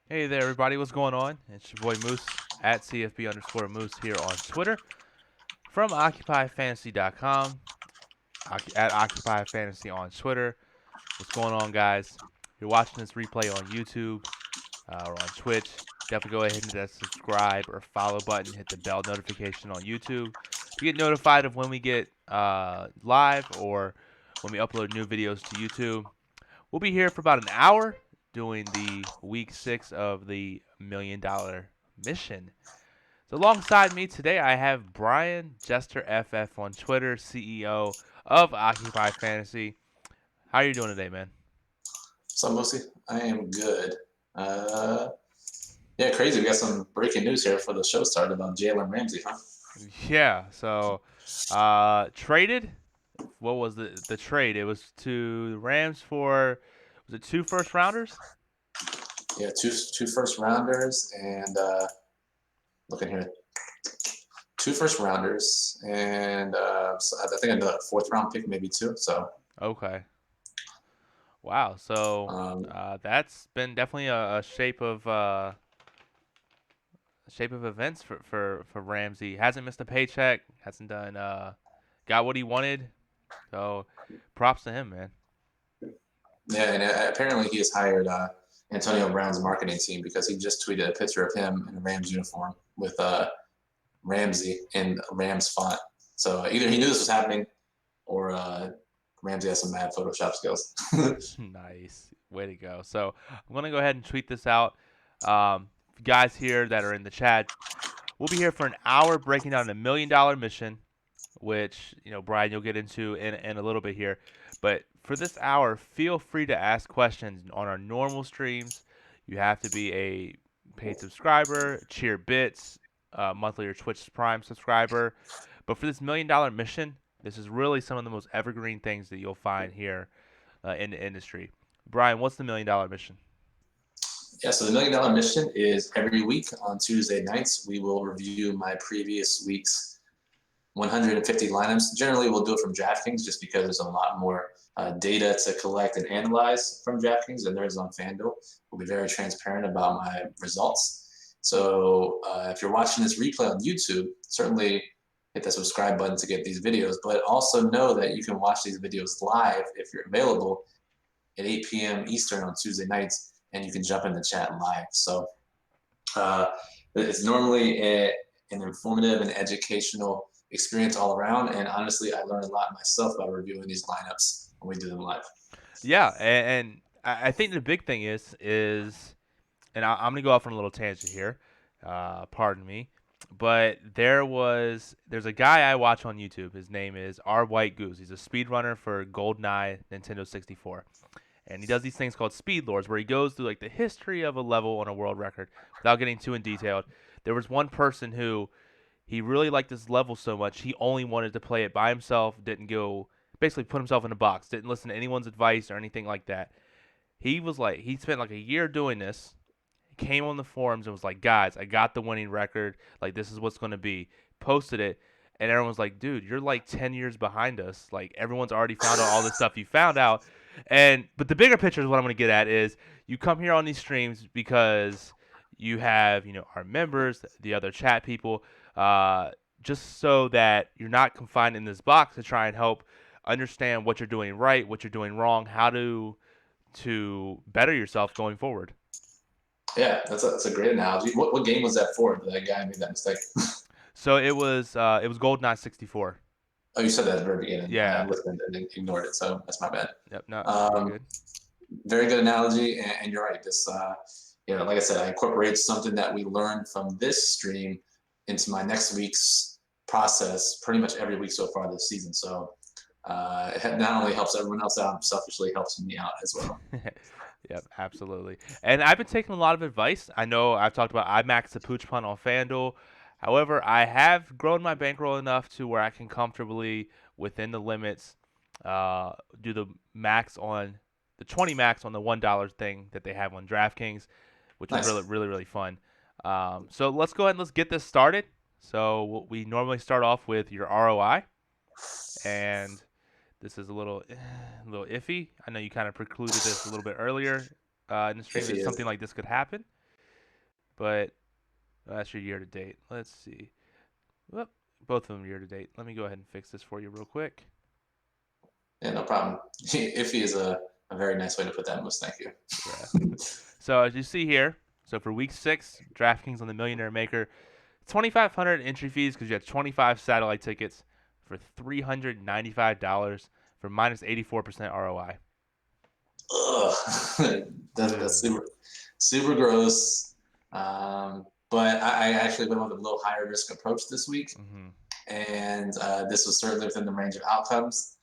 Hey there, everybody. What's going on? It's your boy Moose at CFB_Moose here on Twitter from OccupyFantasy.com, at OccupyFantasy on Twitter. What's going on, guys? If you're watching this replay on YouTube or on Twitch, definitely go ahead and hit that subscribe or follow button. Hit the bell notification on YouTube to get notified of when we get live or when we upload new videos to YouTube. We'll be here for about an hour doing the week 6 of the $1 million mission. So alongside me today, I have Brian Jester FF on Twitter, CEO of Occupy Fantasy. How are you doing today, man? So mostly, I am good. Uh, yeah, crazy. We got some breaking news here for the show start about Jalen Ramsey, huh? Yeah. So, traded. What was the trade? It was to the Rams for, was it two first rounders? Yeah, two first rounders and looking here, two first rounders and so I think another fourth round pick, maybe two. So Okay. Wow. So, um, that's been definitely a shape of events for Ramsey. Hasn't missed a paycheck. Hasn't done got what he wanted. So props to him, man. yeah, and apparently he has hired Antonio Brown's marketing team because he just tweeted a picture of him in a Rams uniform with Ramsey in Rams font. So either he knew this was happening or Ramsey has some mad Photoshop skills. Nice. Way to go. So I'm gonna go ahead and tweet this out. Guys here that are in the chat, we'll be here for an hour breaking down a $1 million mission, which Brian, you'll get into in a little bit here. But for this hour, feel free to ask questions on our normal streams. You have to be a paid subscriber, cheer bits, monthly or Twitch Prime subscriber. But for this $1 million mission, this is really some of the most evergreen things that you'll find here in the industry. Brian, what's the $1 million mission? Yeah, so the $1 million mission is every week on Tuesday nights, we will review my previous week's 150 lineups. Generally, we'll do it from DraftKings just because there's a lot more data to collect and analyze from DraftKings than there is on FanDuel. We'll be very transparent about my results. So if you're watching this replay on YouTube, certainly hit the subscribe button to get these videos, but also know that you can watch these videos live if you're available at 8 p.m. Eastern on Tuesday nights, and you can jump in the chat live. So uh, it's normally an informative and educational experience all around. And honestly, I learned a lot myself by reviewing these lineups when we do them live. Yeah, and I think the big thing is, and I'm gonna go off on a little tangent here. Pardon me, but there's a guy I watch on YouTube. His name is R White Goose. He's a speedrunner for GoldenEye Nintendo 64, and he does these things called speed lords, where he goes through like the history of a level on a world record without getting too in detail. There was one person who he really liked this level so much he only wanted to play it by himself. Didn't go basically put himself in a box. Didn't listen to anyone's advice or anything like that. He spent like a year doing this. He came on the forums and was like, guys, I got the winning record. Like, this is what's going to be. Posted it, and everyone's like, dude, you're like 10 years behind us. Like, everyone's already found out all this stuff you found out. But the bigger picture is what I'm going to get at is you come here on these streams because you have, our members, the other chat people, uh, just so that you're not confined in this box to try and help understand what you're doing right, what you're doing wrong, how to better yourself going forward. Yeah, that's a great analogy. What game was that for? That guy made that mistake. So it was GoldenEye 64. Oh, you said that at the very beginning. I Yeah. listened and ignored it, so that's my bad. Yep. No, you're Um, good. Very good analogy, and you're right. This, like I said, I incorporate something that we learned from this stream into my next week's process pretty much every week so far this season. So it not only helps everyone else out, selfishly helps me out as well. Yep, absolutely. And I've been taking a lot of advice. I know I've talked about I maxed the pooch punt on FanDuel. However, I have grown my bankroll enough to where I can comfortably, within the limits, do the 20 max on the $1 thing that they have on DraftKings, which is really, Nice. really, really fun. So let's go ahead and let's get this started. So we normally start off with your ROI, and this is a little iffy. I know you kind of precluded this a little bit earlier in the stream If he that is. something like this could happen. but that's your year to date. Let's see. Whoop, both of them year to date. Let me go ahead and fix this for you real quick. Yeah, no problem. Iffy is a very nice way to put that, Moose. Thank you. Yeah. So as you see here, so for week 6, DraftKings on the Millionaire Maker, 2,500 entry fees because you had 25 satellite tickets for $395 for minus 84% ROI. Ugh, that's super gross. But I actually went with a little higher risk approach this week, Mm-hmm. and this was certainly within the range of outcomes.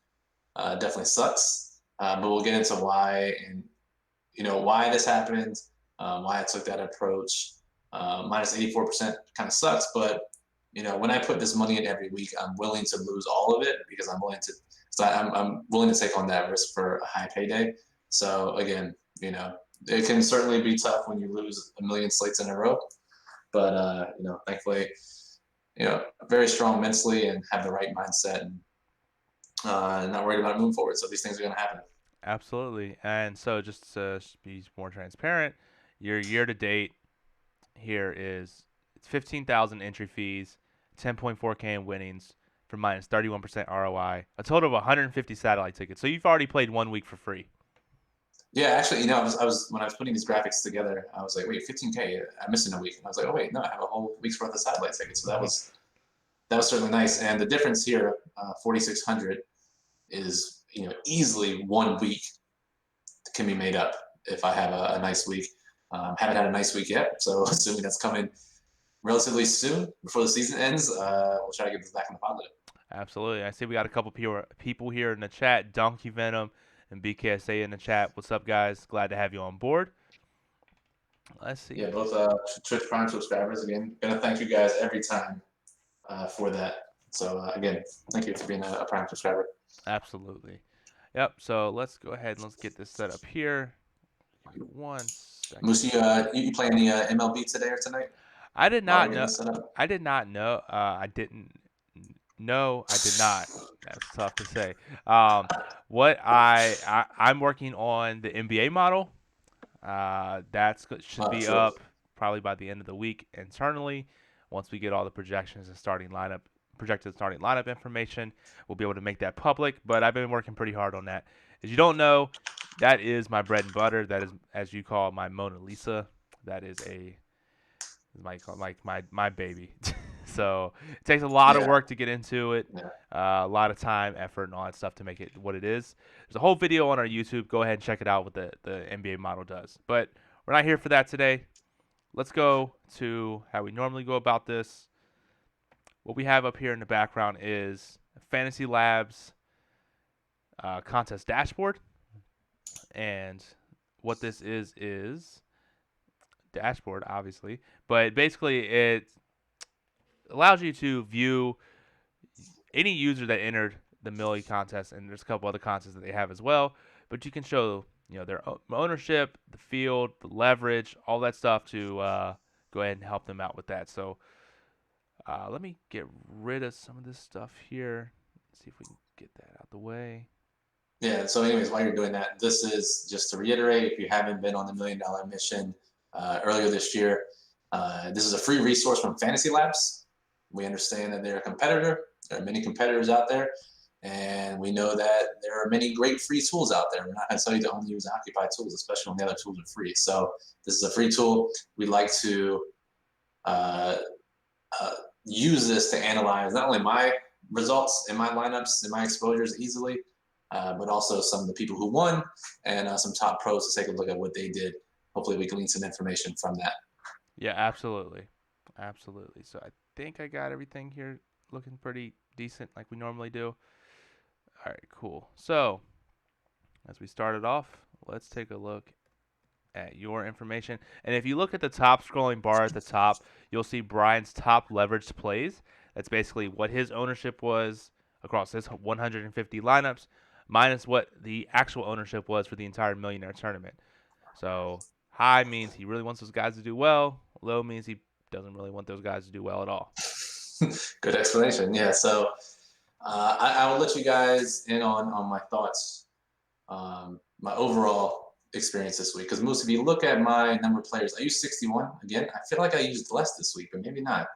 Definitely sucks, but we'll get into why and why this happened, why I took that approach. Minus 84% kind of sucks, but when I put this money in every week, I'm willing to lose all of it because I'm willing to. So I'm willing to take on that risk for a high payday. So again, it can certainly be tough when you lose a million slates in a row. But thankfully, very strong mentally and have the right mindset and not worried about moving forward. So these things are going to happen. Absolutely. And so just to be more transparent, your year to date here is it's 15,000 entry fees, 10.4K in winnings for minus 31% ROI, a total of 150 satellite tickets. So you've already played 1 week for free. Yeah, actually, I was when I was putting these graphics together, I was like, wait, 15K, I'm missing a week, and I was like, oh wait, no, I have a whole week's worth of satellite tickets. So that was certainly nice. And the difference here, 4,600, is easily 1 week can be made up if I have a nice week. Haven't had a nice week yet, so assuming that's coming relatively soon before the season ends, we'll try to get this back in the positive. Absolutely. I see we got a couple people here in the chat. Donkey Venom and BKSA in the chat. What's up, guys? Glad to have you on board. Let's see. Yeah, both Twitch Prime subscribers. Again, gonna thank you guys every time for that. So again, thank you for being a Prime subscriber. Absolutely. Yep. So let's go ahead and let's get this set up here. Give me 1 second. Moose, you play any MLB today or tonight? I did While we're not getting know. this set up. I did not know. I didn't. No, I did not. That's tough to say. What I'm working on the NBA model. Should be Sure. up probably by the end of the week internally. Once we get all the projections and projected starting lineup information, we'll be able to make that public. But I've been working pretty hard on that. As you don't know, that is my bread and butter. That is, as you call, my Mona Lisa. That is my baby. So it takes a lot of Yeah. work to get into it, Yeah. a lot of time, effort, and all that stuff to make it what it is. There's a whole video on our YouTube. Go ahead and check it out what the NBA model does. But we're not here for that today. Let's go to how we normally go about this. What we have up here in the background is Fantasy Labs contest dashboard. And what this is dashboard, obviously. But basically, it allows you to view any user that entered the Millie contest, and there's a couple other contests that they have as well. But you can show their ownership, the field, the leverage, all that stuff to go ahead and help them out with that. So let me get rid of some of this stuff here. See if we can get that out the way. Yeah. So, anyways, while you're doing that, this is just to reiterate: if you haven't been on the $1 Million Mission earlier this year, this is a free resource from Fantasy Labs. We understand that they're a competitor. There are many competitors out there, and we know that there are many great free tools out there. We're not going to tell you to only use Occupy tools, especially when the other tools are free. So this is a free tool. We'd like to uh, use this to analyze not only my results in my lineups and my exposures easily, but also some of the people who won and some top pros to take a look at what they did. Hopefully, we can glean some information from that. Yeah, absolutely. Absolutely. So I think I got everything here looking pretty decent like we normally do. All right, cool. So as we started off, let's take a look at your information. And if you look at the top scrolling bar at the top, you'll see Brian's top leveraged plays. That's basically what his ownership was across his 150 lineups, minus what the actual ownership was for the entire millionaire tournament. So high means he really wants those guys to do well. Low means he doesn't really want those guys to do well at all. Good explanation. Yeah. So I will let you guys in on my thoughts, my overall experience this week. Because Moose, if you look at my number of players, I used 61. Again, I feel like I used less this week, but maybe not.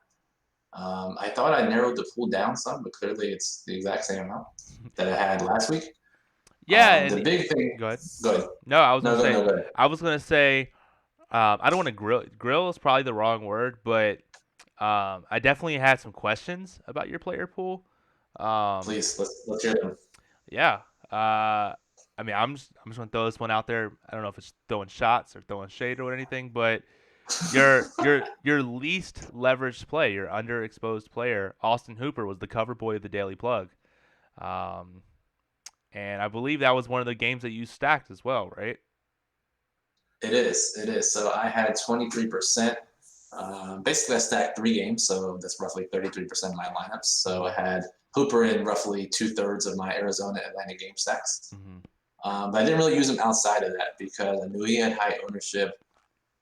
I thought I narrowed the pool down some, but clearly it's the exact same amount that I had last week. Yeah, The and big thing. go ahead. Go ahead. No, I was gonna No, go, say, no, go ahead. I don't want to grill is probably the wrong word, but I definitely had some questions about your player pool. Um, Please, let's hear them. yeah. I mean, I'm just gonna throw this one out there. I don't know if it's throwing shots or throwing shade or anything, but your least leveraged play, your underexposed player, Austin Hooper, was the cover boy of the Daily Plug. Um, and I believe that was one of the games that you stacked as well, right? It is. It is. So I had 23%. Basically, I stacked 3 games, so that's roughly 33% of my lineups. So I had Hooper in roughly 2/3 of my Arizona Atlanta game stacks. Mm-hmm. But I didn't really use him outside of that because I knew he had high ownership.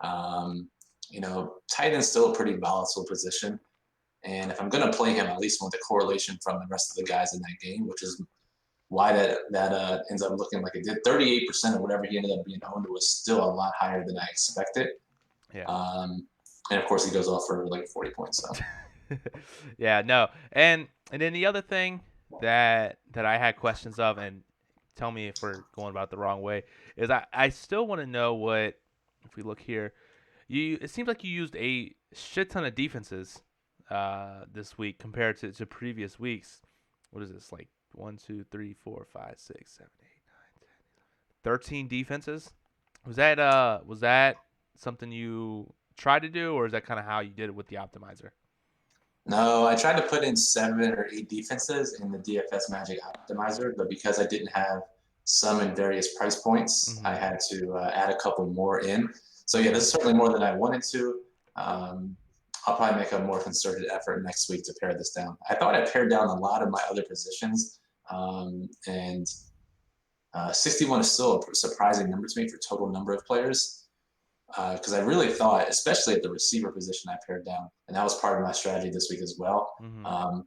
Um, tight end's still a pretty volatile position. And if I'm going to play him, I at least want the correlation from the rest of the guys in that game, which is why that ends up looking like it did. 38% of whatever he ended up being owned was still a lot higher than I expected. Yeah. And of course, he goes off for like 40 points. So Yeah, no. And then the other thing that I had questions of, and tell me if we're going about it the wrong way, is I still want to know what, if we look here, it seems like you used a shit ton of defenses this week compared to previous weeks. What is this, like 1, 2, 3, 4, 5, 6, 7, 8, 9, 10, 13 defenses? Was that something you tried to do, or is that kind of how you did it with the optimizer? no, I tried to put in 7 or 8 defenses in the DFS Magic Optimizer, but because I didn't have some in various price points, Mm-hmm. I had to add a couple more in. So yeah, Okay. this is certainly more than I wanted to. Um, I'll probably make a more concerted effort next week to pare this down. I thought I pared down a lot of my other positions, and 61 is still a surprising number to me for total number of players. Because I really thought, especially at the receiver position, I pared down, and that was part of my strategy this week as well. Mm-hmm.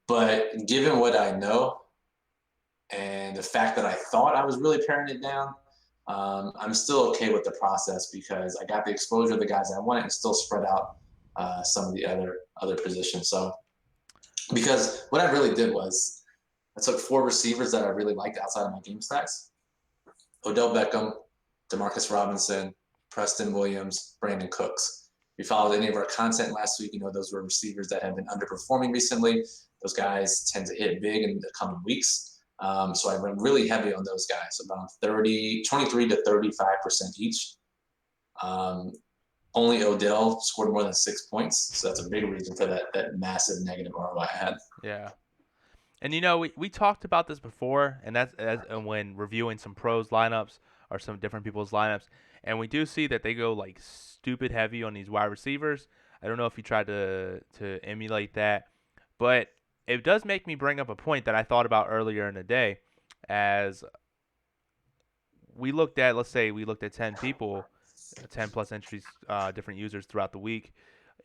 But given what I know and the fact that I thought I was really paring it down, I'm still okay with the process because I got the exposure of the guys I wanted and still spread out some of the other positions. So because what I really did was I took 4 receivers that I really liked outside of my game stacks: Odell Beckham, Demarcus Robinson, Preston Williams, Brandon Cooks. If you followed any of our content last week, you know those were receivers that have been underperforming recently. Those guys tend to hit big in the coming weeks. So I went really heavy on those guys, about 23 to 35% each. Um, Only Odell scored more than 6 points, so that's a big reason for that massive negative ROI I had. Yeah. And we talked about this before, and and when reviewing some pros lineups or some different people's lineups, and we do see that they go like stupid heavy on these wide receivers. I don't know if you tried to emulate that, but it does make me bring up a point that I thought about earlier in the day, as let's say we looked at 10 people, 10 plus entries, different users throughout the week,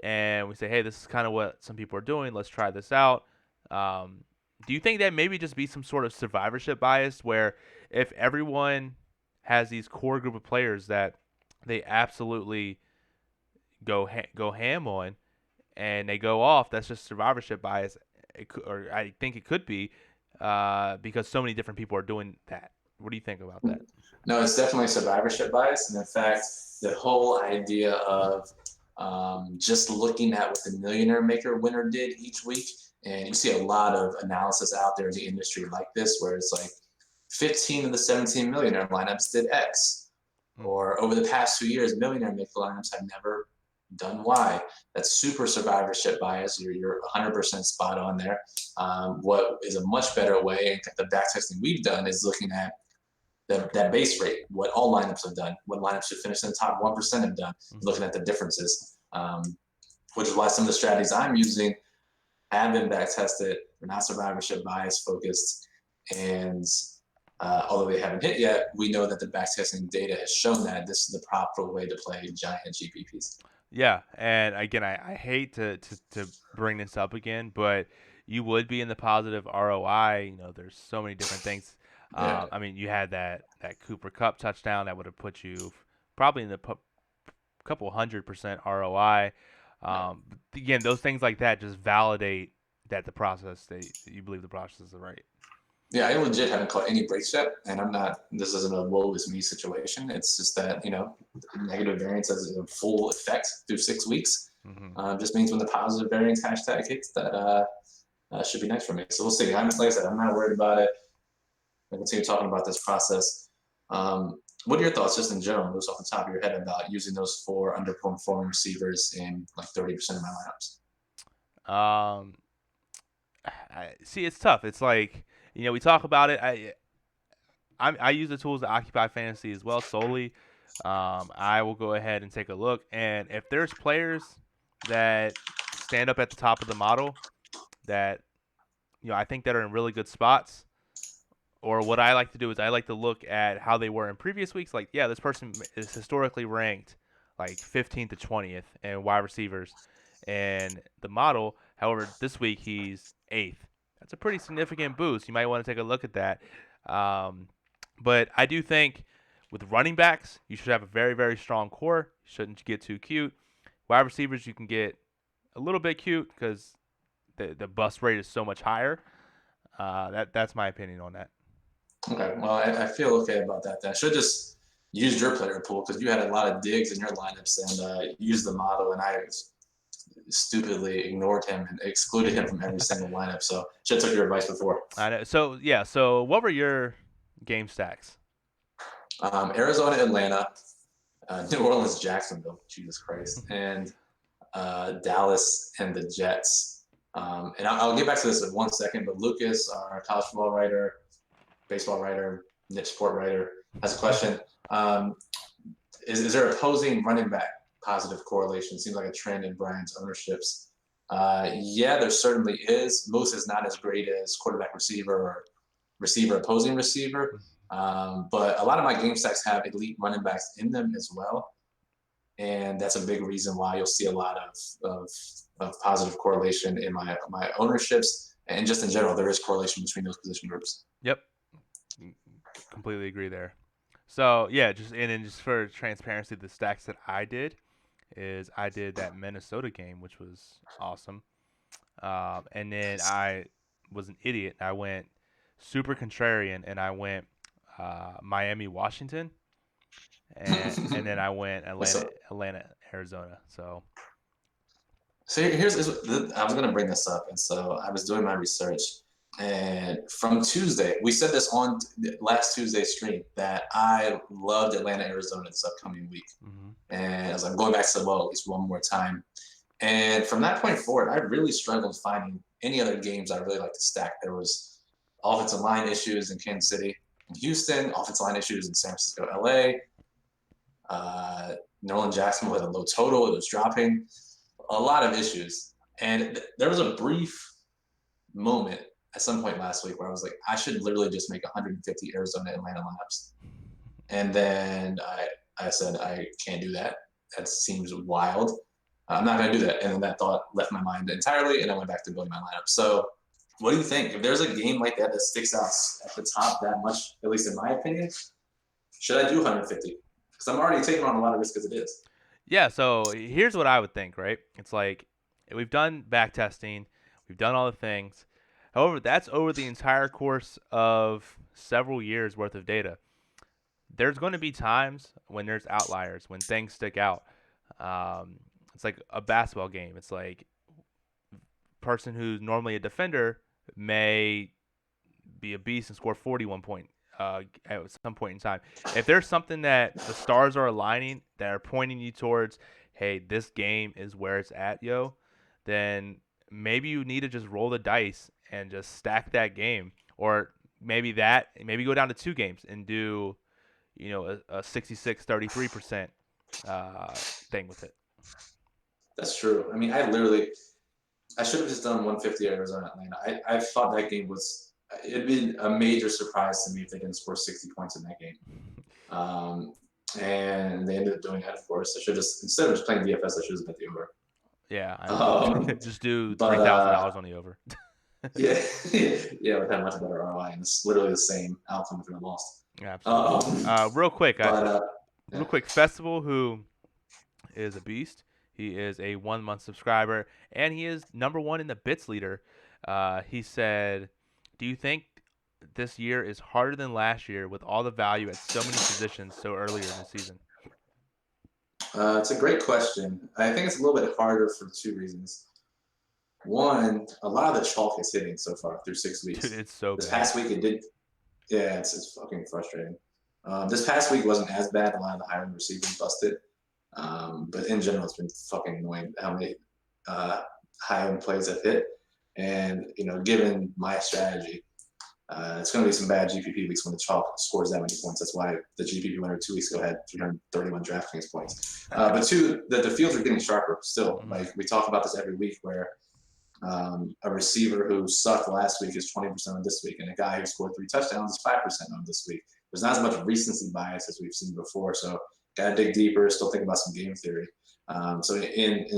and we say, hey, this is kind of what some people are doing. Let's try this out. Um, do you think that maybe just be some sort of survivorship bias where if everyone has these core group of players that they absolutely go ham on and they go off, that's just survivorship bias? Or I think it could be because so many different people are doing that. What do you think about that? No, it's definitely survivorship bias. And in fact, the whole idea of just looking at what the Millionaire Maker winner did each week, and you see a lot of analysis out there in the industry like this, where it's like 15 of the 17 millionaire lineups did X, Mm-hmm. or over the past 2 years, Millionaire Maker lineups have never done Y. That's super survivorship bias. You're 100% spot on there. What is a much better way, and the back testing we've done, is looking at that base rate, what all lineups have done, what lineups should finish in the top 1% have done, Mm-hmm. looking at the differences, which is why some of the strategies I'm using have been back tested. They're not survivorship bias focused. And although they haven't hit yet, we know that the back testing data has shown that this is the proper way to play giant GPPs. Yeah, and again, I hate to bring this up again, but you would be in the positive ROI. There's so many different things. Yeah. I mean, you had that Cooper Cup touchdown that would have put you probably in the couple 100% ROI. Again, those things like that just validate that that you believe the process is right. Yeah, I legit haven't caught any breaks yet, and I'm not. This isn't a woe is me situation. It's just that negative variance has a full effect through 6 weeks. Hmm. Just means when the positive variance hashtag hits, that should be nice for me. So we'll see. Like I said, I'm not worried about it. I continue talking about this process. What are your thoughts, just in general, just off the top of your head, about using those four underperforming receivers in like 30% of my lineups? Um, see, it's tough. It's like we talk about it. I use the tools to occupy fantasy as well solely. I will go ahead and take a look, and if there's players that stand up at the top of the model that I think that are in really good spots, or what I like to do is I like to look at how they were in previous weeks. Like, yeah, this person is historically ranked like 15th to 20th in wide receivers and the model. However, this week he's eighth. That's a pretty significant boost. You might want to take a look at that. Um, but I do think with running backs, you should have a very, very strong core. You shouldn't get too cute. Wide receivers, you can get a little bit cute because the bust rate is so much higher. That's my opinion on that. Okay, well, I feel okay about that. Then I should just use your player pool because you had a lot of digs in your lineups and used the model, and I stupidly ignored him and excluded him from every single lineup. So should have took your advice before. I know. So yeah. So what were your game stacks? Arizona, Atlanta, New Orleans, Jacksonville. Jesus Christ, and Dallas and the Jets. And I'll get back to this in 1 second. But Lucas, our college football writer, baseball writer, niche sport writer, has a question. Um, is there opposing running back positive correlation? Seems like a trend in Brian's ownerships. Yeah, there certainly is. Moose is not as great as quarterback receiver or receiver opposing receiver. But a lot of my game stacks have elite running backs in them as well. And that's a big reason why you'll see a lot of positive correlation in my ownerships. And just in general, there is correlation between those position groups. Yep, completely agree there. So yeah, just for transparency, the stacks that I did is I did that Minnesota game, which was awesome. And then I was an idiot. I went super contrarian, and I went Miami, Washington, and then I went so, Atlanta, Arizona. So so I was going to bring this up. And so I was doing my research. And from Tuesday, we said this on last Tuesday's stream that I loved Atlanta, Arizona this upcoming week. mm-hmm. And I was like, going back to the well at least one more time. And from that point forward, I really struggled finding any other games I really like to stack. There was offensive line issues in Kansas City and Houston, offensive line issues in San Francisco, LA. Nolan Jackson had a low total. It was dropping. A lot of issues. And there was a brief moment at some point last week where I was like, I should literally just make 150 Arizona Atlanta lineups. And then I said, I can't do that. That seems wild. I'm not going to do that. And then that thought left my mind entirely, and I went back to building my lineup. So, what do you think? If there's a game like that that sticks out at the top that much, at least in my opinion, should I do 150? Because I'm already taking on a lot of risk as it is. Yeah, so here's what I would think, right? It's like we've done back testing, we've done all the things. However, that's over the entire course of several years worth of data. There's going to be times when there's outliers, when things stick out. It's like a basketball game. It's like person who's normally a defender may be a beast and score 41 point at some point in time. If there's something that the stars are aligning that are pointing you towards, hey, this game is where it's at, yo, then maybe you need to just roll the dice and just stack that game, or maybe go down to two games and do a 66-33% thing with it. That's true. I mean, I should have just done 150 Arizona Atlanta. I thought that game was, it'd be a major surprise to me if they didn't score 60 points in that game. And they ended up doing that, of course. I should just, instead of just playing DFS, I should have bet the over. Yeah, I know. Um, Just do but $3,000 on the over. Yeah, yeah, with that much better ROI, and it's literally the same outcome if you're lost. Absolutely. Um, Real quick, but real yeah. quick, Festival, who is a beast. He is a 1 month subscriber, and he is #1 in the bits leader. He said, "Do you think this year is harder than last year with all the value at so many positions so earlier in the season?" It's a great question. I think it's a little bit harder for two reasons. One, a lot of the chalk is hitting so far through 6 Dude, weeks. it's so This bad. past week it did. Yeah, it's fucking frustrating. This past week wasn't as bad. A lot of the higher receivers busted, but in general, it's been fucking annoying how many high end plays have hit. And given my strategy, it's going to be some bad GPP weeks when the chalk scores that many points. That's why the GPP winner 2 weeks ago had 331 DraftKings points. But two, the fields are getting sharper still. Mhm. Like we talk about this every week, where a receiver who sucked last week is 20% on this week, and a guy who scored 3 touchdowns is 5% on this week. There's not as much recency bias as we've seen before, so got to dig deeper. Still think about some game theory. So in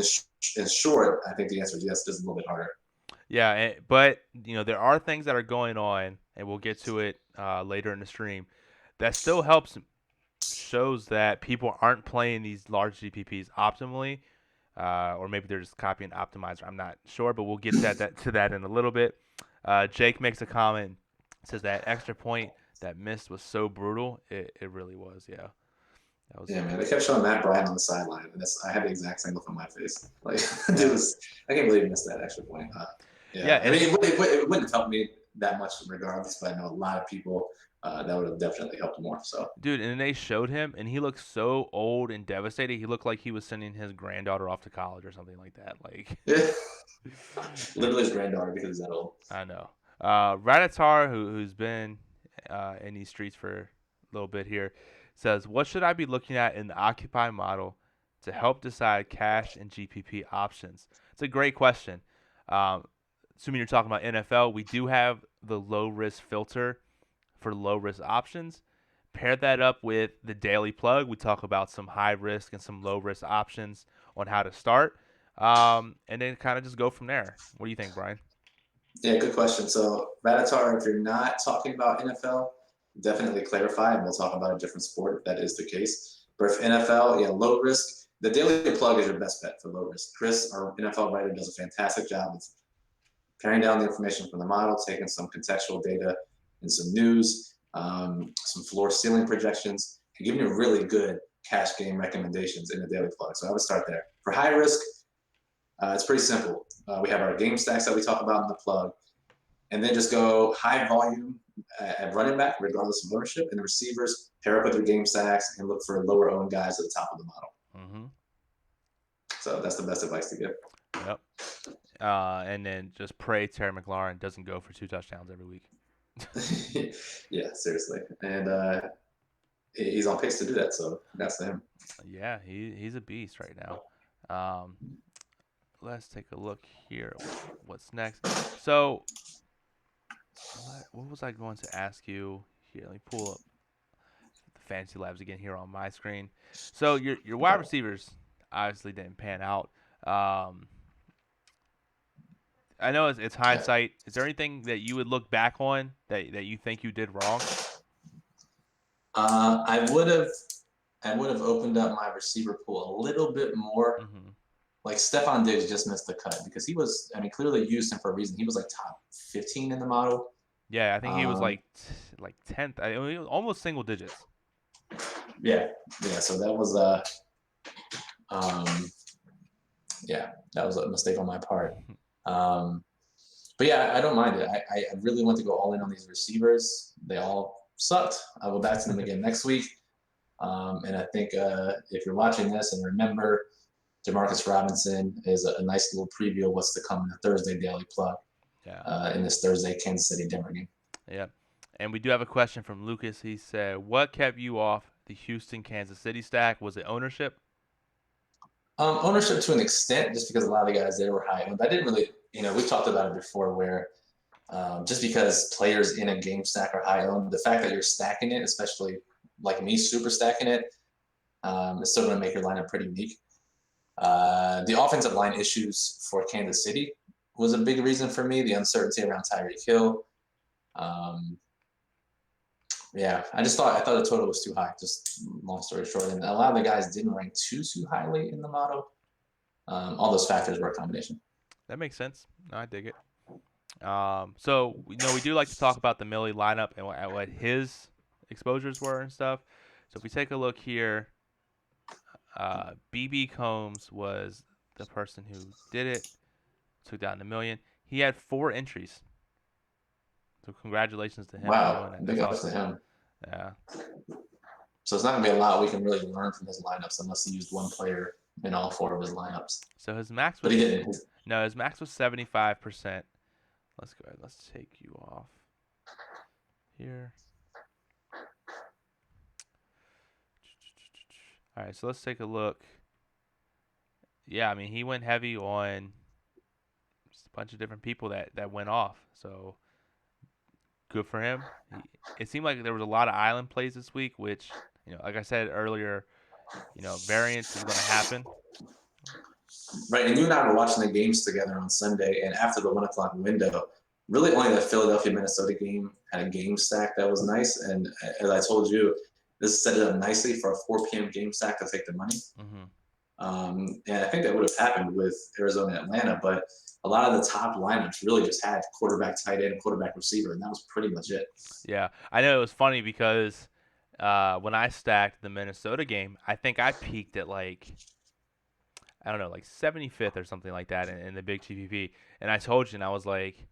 short, I think the answer is yes. It is a little bit harder. Yeah, but there are things that are going on, and we'll get to it later in the stream. That still helps shows that people aren't playing these large GPPs optimally, or maybe they're just copying Optimizer. I'm not sure, but we'll get to that in a little bit. Jake makes a comment, says that extra point that missed was so brutal. It really was. Yeah, that was. Yeah, man. They kept showing Matt Bryant on the sideline, and I had the exact same look on my face. Like, dude Yeah, was, I can't believe he missed that extra point. yeah, Yeah, I and mean, it wouldn't have helped me that much regardless, but I know a lot of people that would have definitely helped more. So, dude, and they showed him, and he looked so old and devastated. He looked like he was sending his granddaughter off to college or something like that. Like, yeah, literally his granddaughter because he's that old. I know. Ratatar, who's been in these streets for a little bit here, says, "What should I be looking at in the Occupy model to help decide cash and GPP options?" It's a great question. Um, Assuming you're talking about NFL, we do have the low risk filter for low risk options. Pair that up with the daily plug. We talk about some high risk and some low risk options on how to start, and then kind of just go from there. What do you think, Brian? Yeah, good question. So, Ratatar, if you're not talking about NFL, definitely clarify, and we'll talk about a different sport if that is the case. But if NFL, yeah, low risk, the daily plug is your best bet for low risk. Chris, our NFL writer, does a fantastic job of paring down the information from the model, taking some contextual data and some news, some floor ceiling projections, and giving you really good cash game recommendations in the daily plug. So I would start there. For high risk, it's pretty simple. We have our game stacks that we talk about in the plug, and then just go high volume at running back, regardless of ownership, and the receivers pair up with their game stacks and look for lower owned guys at the top of the model. Mm-hmm. So that's the best advice to give. Yep. And then just pray Terry McLaurin doesn't go for 2 touchdowns every week. Yeah, seriously. And he's on pace to do that, so that's him. Yeah, he's a beast right now. Um, let's take a look here. What's next? So, what was I going to ask you here? Let me pull up the fantasy labs again here on my screen. So your wide receivers obviously didn't pan out. Um, I know it's Yeah. hindsight. Is there anything that you would look back on that you think you did wrong? I would have opened up my receiver pool a little bit more. Mm-hmm. Like Stefon Diggs just missed the cut because he was. I mean, clearly used him for a reason. He was like top 15 in the model. Yeah, I think he was Um, like 10th. I mean, almost single digits. yeah, yeah. So that was um, yeah, that was a mistake on my part. Um, but yeah, I don't mind it. I really want to go all in on these receivers. They all sucked. I'll go back to them again next week. And I think if you're watching this and remember, Demarcus Robinson is a nice little preview of what's to come in the Thursday Daily Plug Yeah. in this Thursday Kansas City Denver game. Yeah. And we do have a question from Lucas. He said, "What kept you off the Houston Kansas City stack? Was it ownership?" Ownership to an extent, just because a lot of the guys there were high owned. I didn't really, we talked about it before where just because players in a game stack are high owned, the fact that you're stacking it, especially like me, super stacking it, is still going to make your lineup pretty unique. The offensive line issues for Kansas City was a big reason for me. The uncertainty around Tyreek Hill. Um, yeah, I thought the total was too high. Just long story short, and a lot of the guys didn't rank too highly in the model. All those factors were a combination. That makes sense. No, I dig it. So we do like to talk about the Millie lineup and what his exposures were and stuff. So if we take a look here, BB Combs was the person who did it. Took down the million. He had 4 entries. So congratulations to him for doing Wow, that. big That's ups to awesome. him. Yeah. So it's not gonna be a lot we can really learn from his lineups unless he used one player in all 4 of his lineups. So his max But he was didn't. no, his max was 75%. Let's go ahead. Let's take you off here. All right, so let's take a look. Yeah, I mean he went heavy on just a bunch of different people that went off. So good for him. It seemed like there was a lot of island plays this week, which like I said earlier, variance is going to happen. Right, and you and I were watching the games together on Sunday, and after the 1 o'clock window, really only the Philadelphia Minnesota game had a game stack that was nice. And as I told you, this set it up nicely for a 4 p.m. game stack to take the money. Mm-hmm. And I think that would have happened with Arizona and Atlanta, but a lot of the top lineups really just had quarterback, tight end, quarterback, receiver, and that was pretty much it. Yeah, I know it was funny because when I stacked the Minnesota game, I think I peaked at like I don't know, like 75th or something like that in the big GPP, and I told you, and I was like,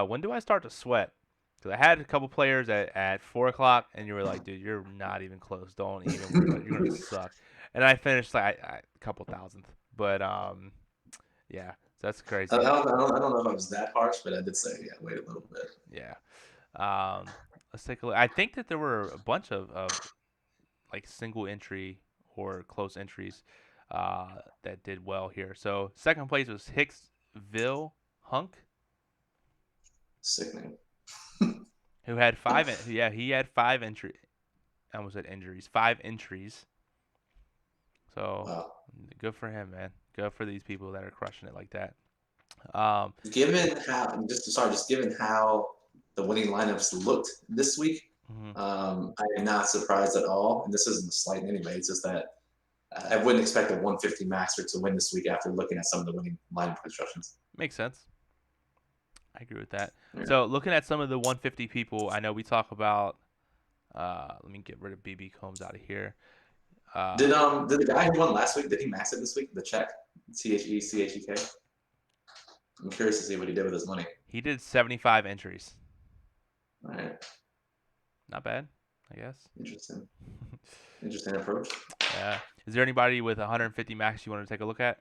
when do I start to sweat? Because I had a couple players at 4 o'clock, and you were like, dude, you're not even close. Don't even worry about it. You're gonna suck. And I finished like a couple thousandth, but yeah, so that's I crazy. don't, I, don't, I don't know if I was that harsh, but I did say, yeah, wait a little bit. Yeah. Let's take a look. I think that there were a bunch of like single entry or close entries that did well here. So second place was Hicksville Hunk, Sickening. who had five. Yeah, he had 5 entry. I almost said injuries. 5 entries. So Wow. good for him, man. Good for these people that are crushing it like that. Um, Just given how the winning lineups looked this week, mhm. I am not surprised at all. And this isn't a slight anyway. It's just that I wouldn't expect a 150 maxer to win this week after looking at some of the winning lineup constructions. Makes sense. I agree with that. Yeah. So looking at some of the 150 people, I know we talk about. Let me get rid of BB Combs out of here. Did the guy who won last week, did he max it this week? The check? Chechek? I'm curious to see what he did with his money. He did 75 entries. All right. Not bad, I guess. Interesting. Interesting approach. Yeah. Is there anybody with 150 max you want to take a look at?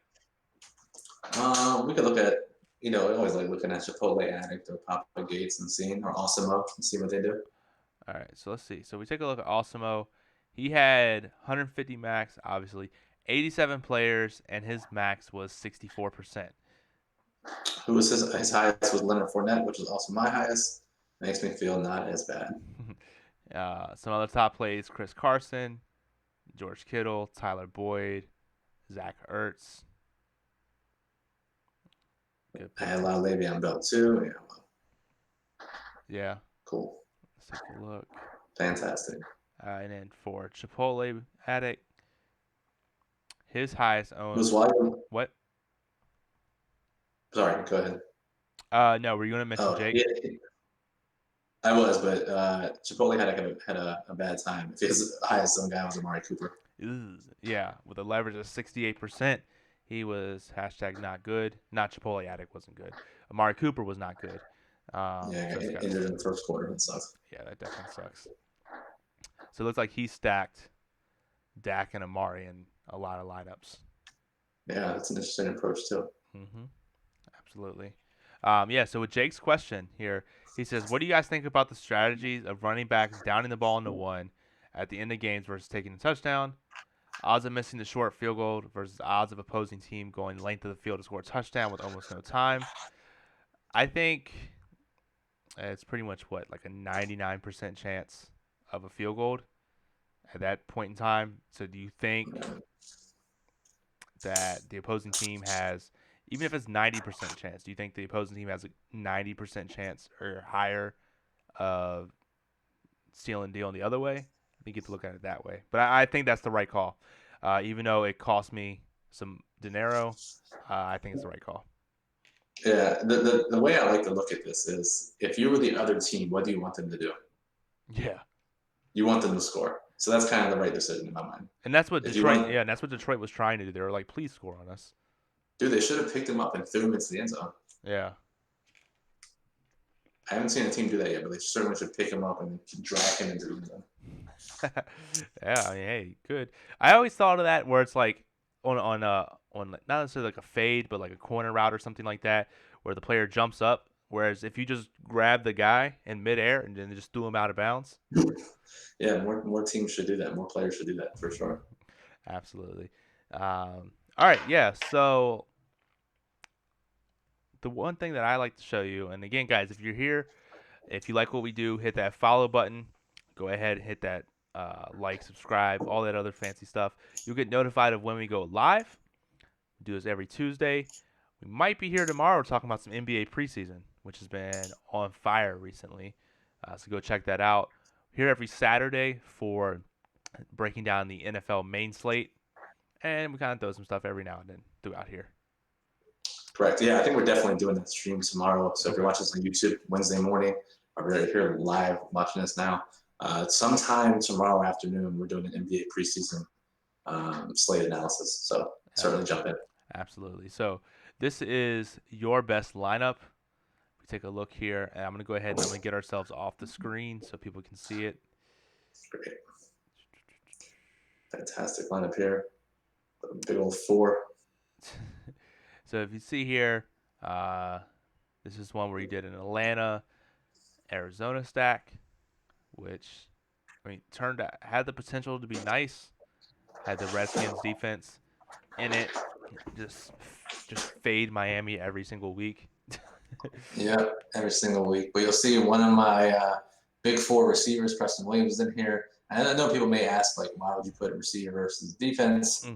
We could look at, I always like looking at Chipotle Addict or Papa Gates or Osimo and see what they do. All right, so let's see. So we take a look at Osimo. He had 150 max, obviously, 87 players, and his max was 64%. Who was his highest was Leonard Fournette, which was also my highest. Makes me feel not as bad. Some other top plays: Chris Carson, George Kittle, Tyler Boyd, Zach Ertz. Good I had a lot of Le'Veon Bell too. Yeah. Well, yeah. Cool. Let's take a look. Fantastic. And then for Chipotle Addict, his highest owned. Was why? What? Sorry, go ahead. No, were you gonna mention Jake? Yeah, I was, but Chipotle had a bad time. If his highest owned guy was Amari Cooper. Yeah, with a leverage of 68%, he was hashtag not good. Not Chipotle Addict wasn't good. Amari Cooper was not good. Yeah, injured in the first quarter. That sucks. Yeah, that definitely sucks. So it looks like he stacked Dak and Amari in a lot of lineups. Yeah, that's an interesting approach too. Mm-hmm. Absolutely. Yeah, so with Jake's question here, he says, what do you guys think about the strategies of running backs downing the ball into one at the end of games versus taking a touchdown? Odds of missing the short field goal versus odds of opposing team going the length of the field to score a touchdown with almost no time. I think it's pretty much like a 99% chance of a field goal at that point in time. So do you think that the opposing team has even if it's 90% chance, do you think the opposing team has a 90% chance or higher of stealing dealing the other way? I think you have to look at it that way. But I think that's the right call. Even though it cost me some dinero, I think it's the right call. Yeah, the way I like to look at this is if you were the other team, what do you want them to do? Yeah. You want them to score. So that's kind of the right decision in my mind. And that's what If you Detroit, want, yeah, and that's what Detroit was trying to do. They were like, please score on us. dude, they should have picked him up and threw him into the end zone. Yeah. I haven't seen a team do that yet, but they certainly should pick him up and drag him into the end zone. Yeah, I mean, hey, good. I always thought of that where it's like on not necessarily like a fade, but like a corner route or something like that, where the player jumps up. Whereas if you just grab the guy in midair and then just threw him out of bounds. Yeah, more teams should do that. More players should do that for sure. Absolutely. All right, yeah. So the one thing that I like to show you, and again, guys, if you're here, if you like what we do, hit that follow button. Go ahead and hit that like, subscribe, all that other fancy stuff. You'll get notified of when we go live. We do this every Tuesday. We might be here tomorrow talking about some NBA preseason, which has been on fire recently. So go check that out. Here every Saturday for breaking down the NFL main slate. And we kind of throw some stuff every now and then throughout here. Correct. Yeah, I think we're definitely doing that stream tomorrow. So if you're watching this on YouTube Wednesday morning, or we're here live watching this now, sometime tomorrow afternoon, we're doing an NBA preseason slate analysis. So certainly jump in. Absolutely. So this is your best lineup. We take a look here, and I'm going to go ahead and I'm going to get ourselves off the screen so people can see it. Great. Fantastic lineup here. Big old 4. So if you see here, this is one where you did an Atlanta, Arizona stack, which I mean turned out had the potential to be nice. Had the Redskins defense in it, just fade Miami every single week. Yeah, every single week. But you'll see one of my big 4 receivers, Preston Williams, is in here. And I know people may ask, like, why would you put a receiver versus defense?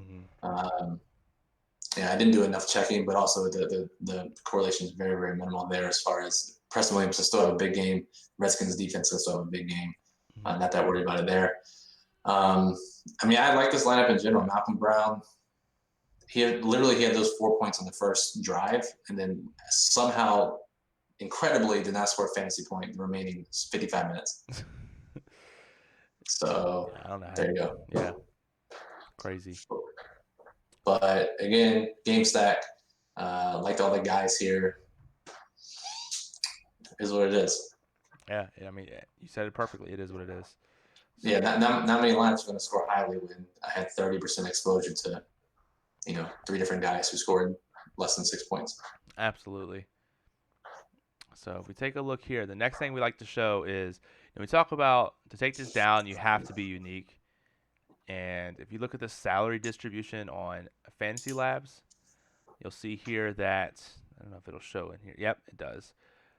Yeah, I didn't do enough checking, but also the correlation is very, very minimal there as far as Preston Williams will still have a big game. Redskins defense will still have a big game. Not that worried about it there. I mean, I like this lineup in general. Malcolm Brown, he had those 4 points on the first drive, and then somehow, incredibly, did not score a fantasy point the remaining 55 minutes. So I don't know. There you go. Yeah, crazy. But again, game stack, liked all the guys here. Is what it is. Yeah, I mean, you said it perfectly. It is what it is. So, yeah, not many lineups are going to score highly when I had 30% exposure to, 3 different guys who scored less than 6 points. Absolutely. So if we take a look here, the next thing we like to show is when we talk about to take this down, you have to be unique. And if you look at the salary distribution on Fantasy Labs, you'll see here that I don't know if it'll show in here. Yep, it does.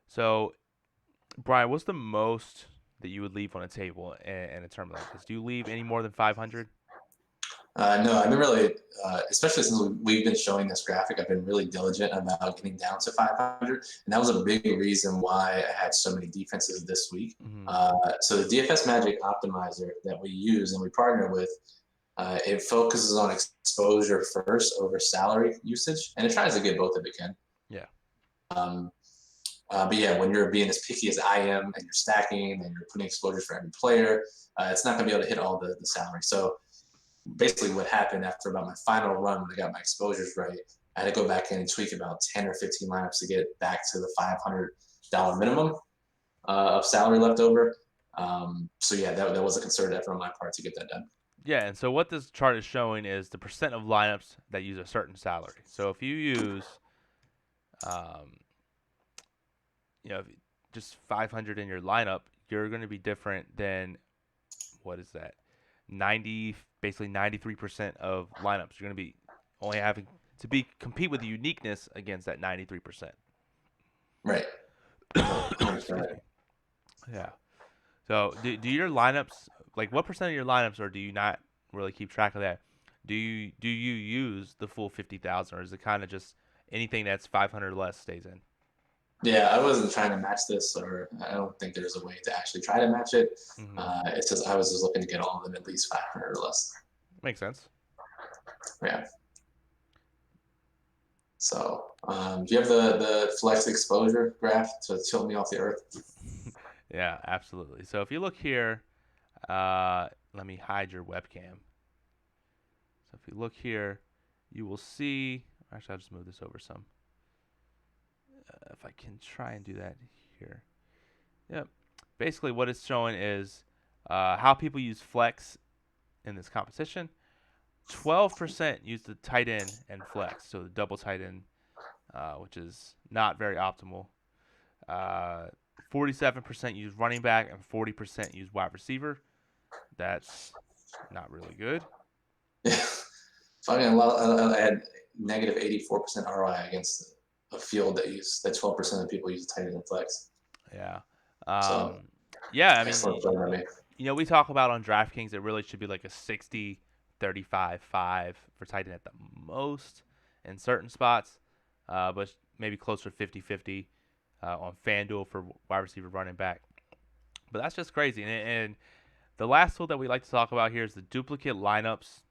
So, Brian, what's the most that you would leave on a table in a tournament like this? Do you leave any more than 500? No, I've been really, especially since we've been showing this graphic, I've been really diligent about getting down to 500. And that was a big reason why I had so many defenses this week. So the DFS Magic Optimizer that we use and we partner with, it focuses on exposure first over salary usage. And it tries to get both if it can. Yeah. But yeah, when you're being as picky as I am and you're stacking and you're putting exposures for every player, it's not going to be able to hit all the salary. So basically what happened after about my final run when I got my exposures right, I had to go back in and tweak about 10 or 15 lineups to get back to the $500 minimum of salary left over. So yeah, that was a concerted effort on my part to get that done. Yeah, and so what this chart is showing is the percent of lineups that use a certain salary. So if you use, just 500 in your lineup, you're going to be different than, what is that? 93% of lineups. You're going to be only having to compete with the uniqueness against that 93%. Right. Yeah. So do your lineups, like what percent of your lineups, or do you not really keep track of that? Do you use the full 50,000, or is it kind of just anything that's 500 or less stays in. Yeah, I wasn't trying to match this, or I don't think there's a way to actually try to match it. Mm-hmm. It's just I was just looking to get all of them at least 500 or less. Makes sense. Yeah. So, do you have the flex exposure graph to tilt me off the earth? Yeah, absolutely. So if you look here, let me hide your webcam. So if you look here, you will see. Actually, I'll just move this over some. If I can try and do that here. Yep. Basically, what it's showing is how people use flex in this competition. 12% use the tight end and flex, so the double tight end, which is not very optimal. 47% use running back and 40% use wide receiver. That's not really good. Yeah. Fucking well, I had negative 84% ROI against a field that 12% of people use tight end and flex. Yeah. So Yeah, I excellent mean, play by me. we talk about on DraftKings, it really should be like a 60, 35, 5 for tight end at the most in certain spots, but maybe closer to 50 50 on FanDuel for wide receiver running back. But that's just crazy. And the last tool that we like to talk about here is the duplicate lineups.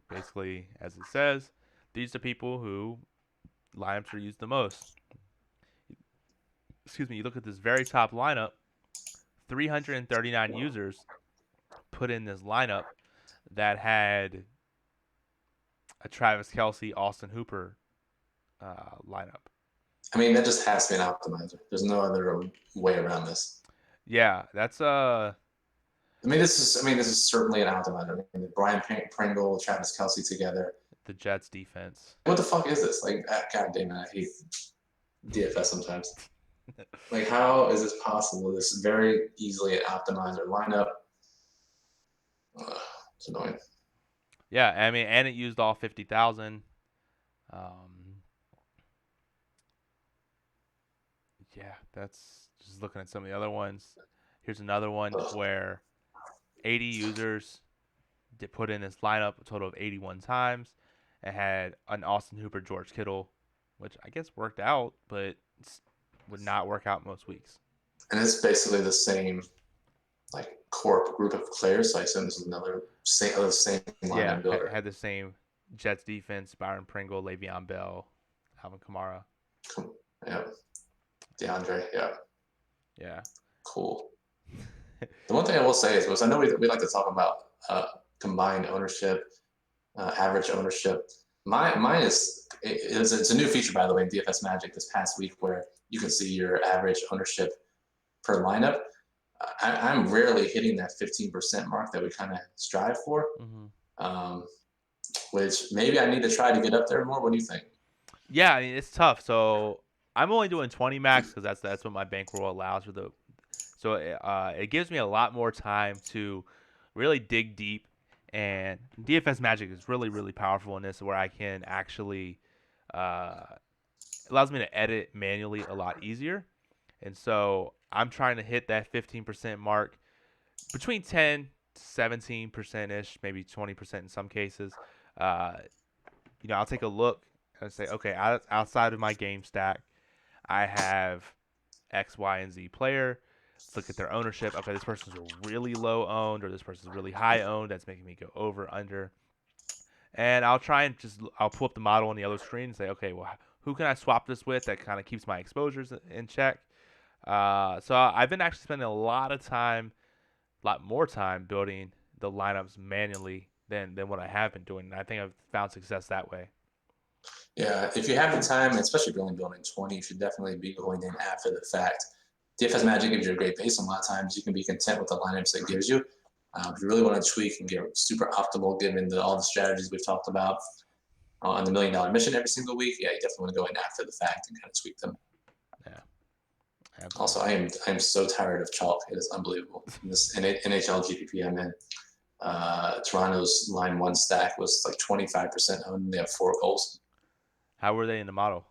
Basically, as it says, these are people who lineups are used the most. Excuse me, you look at this very top lineup, 339 users put in this lineup that had a Travis Kelsey, Austin Hooper lineup. I mean, that just has to be an optimizer. There's no other way around this. Yeah, that's This is certainly an optimizer. I mean, Brian Pringle, Travis Kelsey together. the Jets defense. What the fuck is this? Like, god damn it, I hate DFS sometimes. Like, how is this possible? This is very easily an optimizer lineup. It's annoying. Yeah, I mean, and it used all 50,000. Yeah, that's just looking at some of the other ones. Here's another one Ugh. where 80 users did put in this lineup a total of 81 times and had an Austin Hooper, George Kittle, which I guess worked out, but would not work out most weeks. And it's basically the same, like, core group of players. So I assume this is another same Yeah, lineup builder. had the same Jets defense: Byron Pringle, Le'Veon Bell, Alvin Kamara. Yeah, DeAndre. Yeah, Yeah. cool. The one thing I will say is I know we like to talk about combined ownership, average ownership. Mine is it's a new feature, by the way, in DFS Magic this past week, where you can see your average ownership per lineup. I'm rarely hitting that 15% mark that we kind of strive for, which maybe I need to try to get up there more. What do you think? Yeah, I mean, it's tough. So I'm only doing 20 max because that's what my bankroll allows for the. So it gives me a lot more time to really dig deep, and DFS Magic is really really powerful in this, where I can actually allows me to edit manually a lot easier. And so I'm trying to hit that 15% mark between 10 to 17% ish, maybe 20% in some cases. Uh, I'll take a look and say, okay, outside of my game stack, I have X, Y, and Z player. Let's look at their ownership. Okay, this person's really low owned, or this person's really high owned. That's making me go over, under. And I'll try and I'll pull up the model on the other screen and say, okay, well, who can I swap this with that kind of keeps my exposures in check? So I've been actually spending a lot more time building the lineups manually than what I have been doing. And I think I've found success that way. Yeah, if you have the time, especially if you're only building 20, you should definitely be going in after the fact. DFS Magic gives you a great base, and a lot of times you can be content with the lineups it gives you. If you really want to tweak and get super optimal, given all the strategies we've talked about on the $1 Million Mission every single week, yeah, you definitely want to go in after the fact and kind of tweak them. Yeah. Absolutely. Also, I am so tired of chalk. It is unbelievable. In this NHL GPP I'm in, Toronto's line one stack was like 25% owned. They have 4 goals. How were they in the model?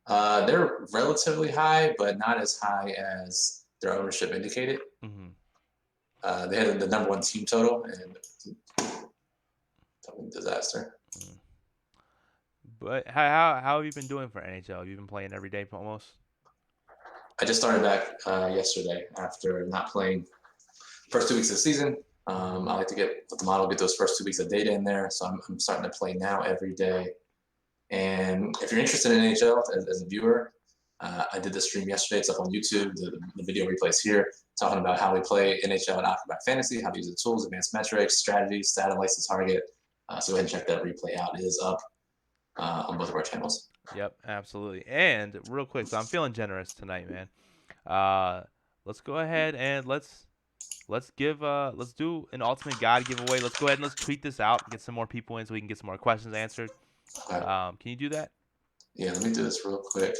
They're relatively high, but not as high as their ownership indicated. They had the number 1 team total, and fucking disaster. But how have you been doing for NHL? Have you been playing every day almost? I just started back yesterday after not playing first 2 weeks of the season. I like to let the model get those first 2 weeks of data in there, so I'm starting to play now every day. And if you're interested in NHL as a viewer, I did the stream yesterday. It's up on YouTube. The video replays here, talking about how we play NHL and Acrobat Fantasy, how to use the tools, advanced metrics, strategies, satellites to target. So go ahead and check that replay out. It is up on both of our channels. Yep, absolutely. And real quick, so I'm feeling generous tonight, man. Uh, let's go ahead and let's do an ultimate guide giveaway. Let's go ahead and let's tweet this out, get some more people in so we can get some more questions answered. Okay. Can you do that? Yeah, let me do this real quick.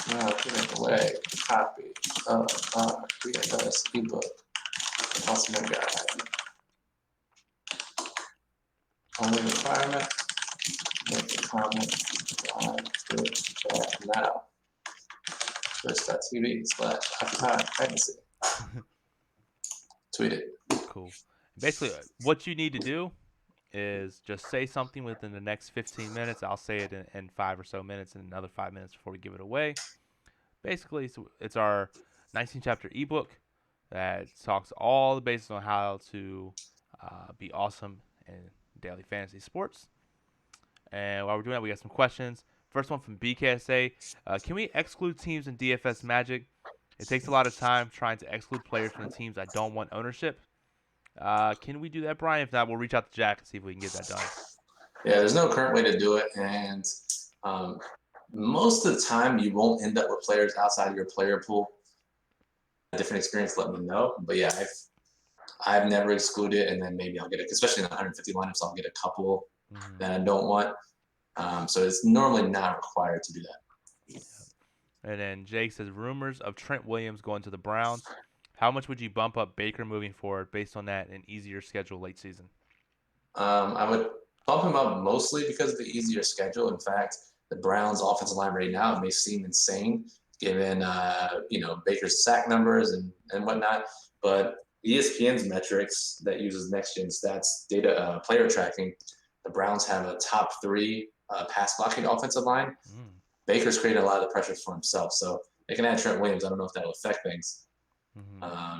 Now, giving away a copy of our Dfs ebook, Ultimate Guide. Only requirement, make a comment on Twitch chat now. Twitch.tv/Occupy Fantasy. Tweet it. Cool. Basically, what you need to do is just say something within the next 15 minutes. I'll say it in 5 or so minutes and another 5 minutes before we give it away. Basically, it's our 19 chapter ebook that talks all the bases on how to be awesome in daily fantasy sports. And while we're doing that, we got some questions. First one from BKSA. Can we exclude teams in DFS Magic? It takes a lot of time trying to exclude players from the teams I don't want ownership. Can we do that, Brian? If not, we'll reach out to Jack and see if we can get that done. Yeah, there's no current way to do it, and most of the time you won't end up with players outside of your player pool. A different experience, let me know. But yeah, I've never excluded, and then maybe I'll get it, especially in 150 lineups, I'll get a couple that I don't want. So it's normally not required to do that. Yep. And then Jake says rumors of Trent Williams going to the Browns. How much would you bump up Baker moving forward based on that and easier schedule late season? I would bump him up mostly because of the easier schedule. In fact, the Browns' offensive line right now may seem insane given Baker's sack numbers and whatnot, but ESPN's metrics that uses next gen stats data player tracking, the Browns have a top 3 pass blocking offensive line. Baker's created a lot of the pressure for himself, so they can add Trent Williams. I don't know if that will affect things.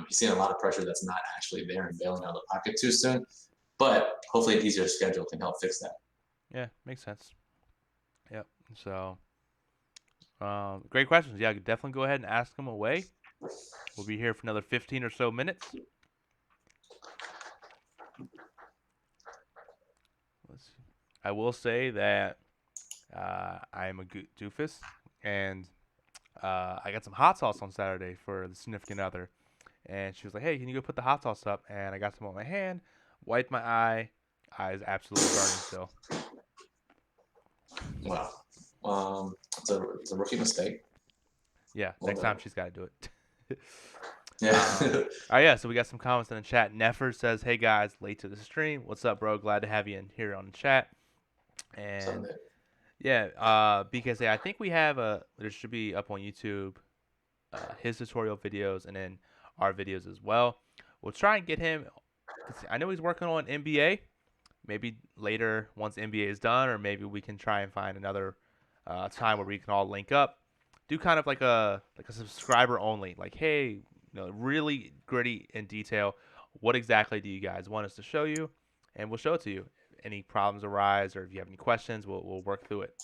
He's seeing a lot of pressure that's not actually there and bailing out of the pocket too soon. But hopefully an easier schedule can help fix that. Yeah, makes sense. Yep. So, great questions. Yeah, definitely go ahead and ask them away. We'll be here for another 15 or so minutes. Let's see. I will say that I am a doofus, and I got some hot sauce on Saturday for the significant other. And she was like, hey, can you go put the hot sauce up? And I got some on my hand, wiped my eye. Eye is absolutely burning still. Wow. It's a rookie mistake. Yeah, next time she's got to do it. Yeah. Yeah, so we got some comments in the chat. Neffer says, hey guys, late to the stream. What's up, bro? Glad to have you in here on the chat. And yeah, BKSA, I think we have there should be up on YouTube his tutorial videos and then our videos as well. We'll try and get him. I know he's working on NBA. Maybe later, once NBA is done, or maybe we can try and find another time where we can all link up. Do kind of like a subscriber only. Like, hey, really gritty in detail. What exactly do you guys want us to show you? And we'll show it to you. Any problems arise, or if you have any questions, we'll work through it.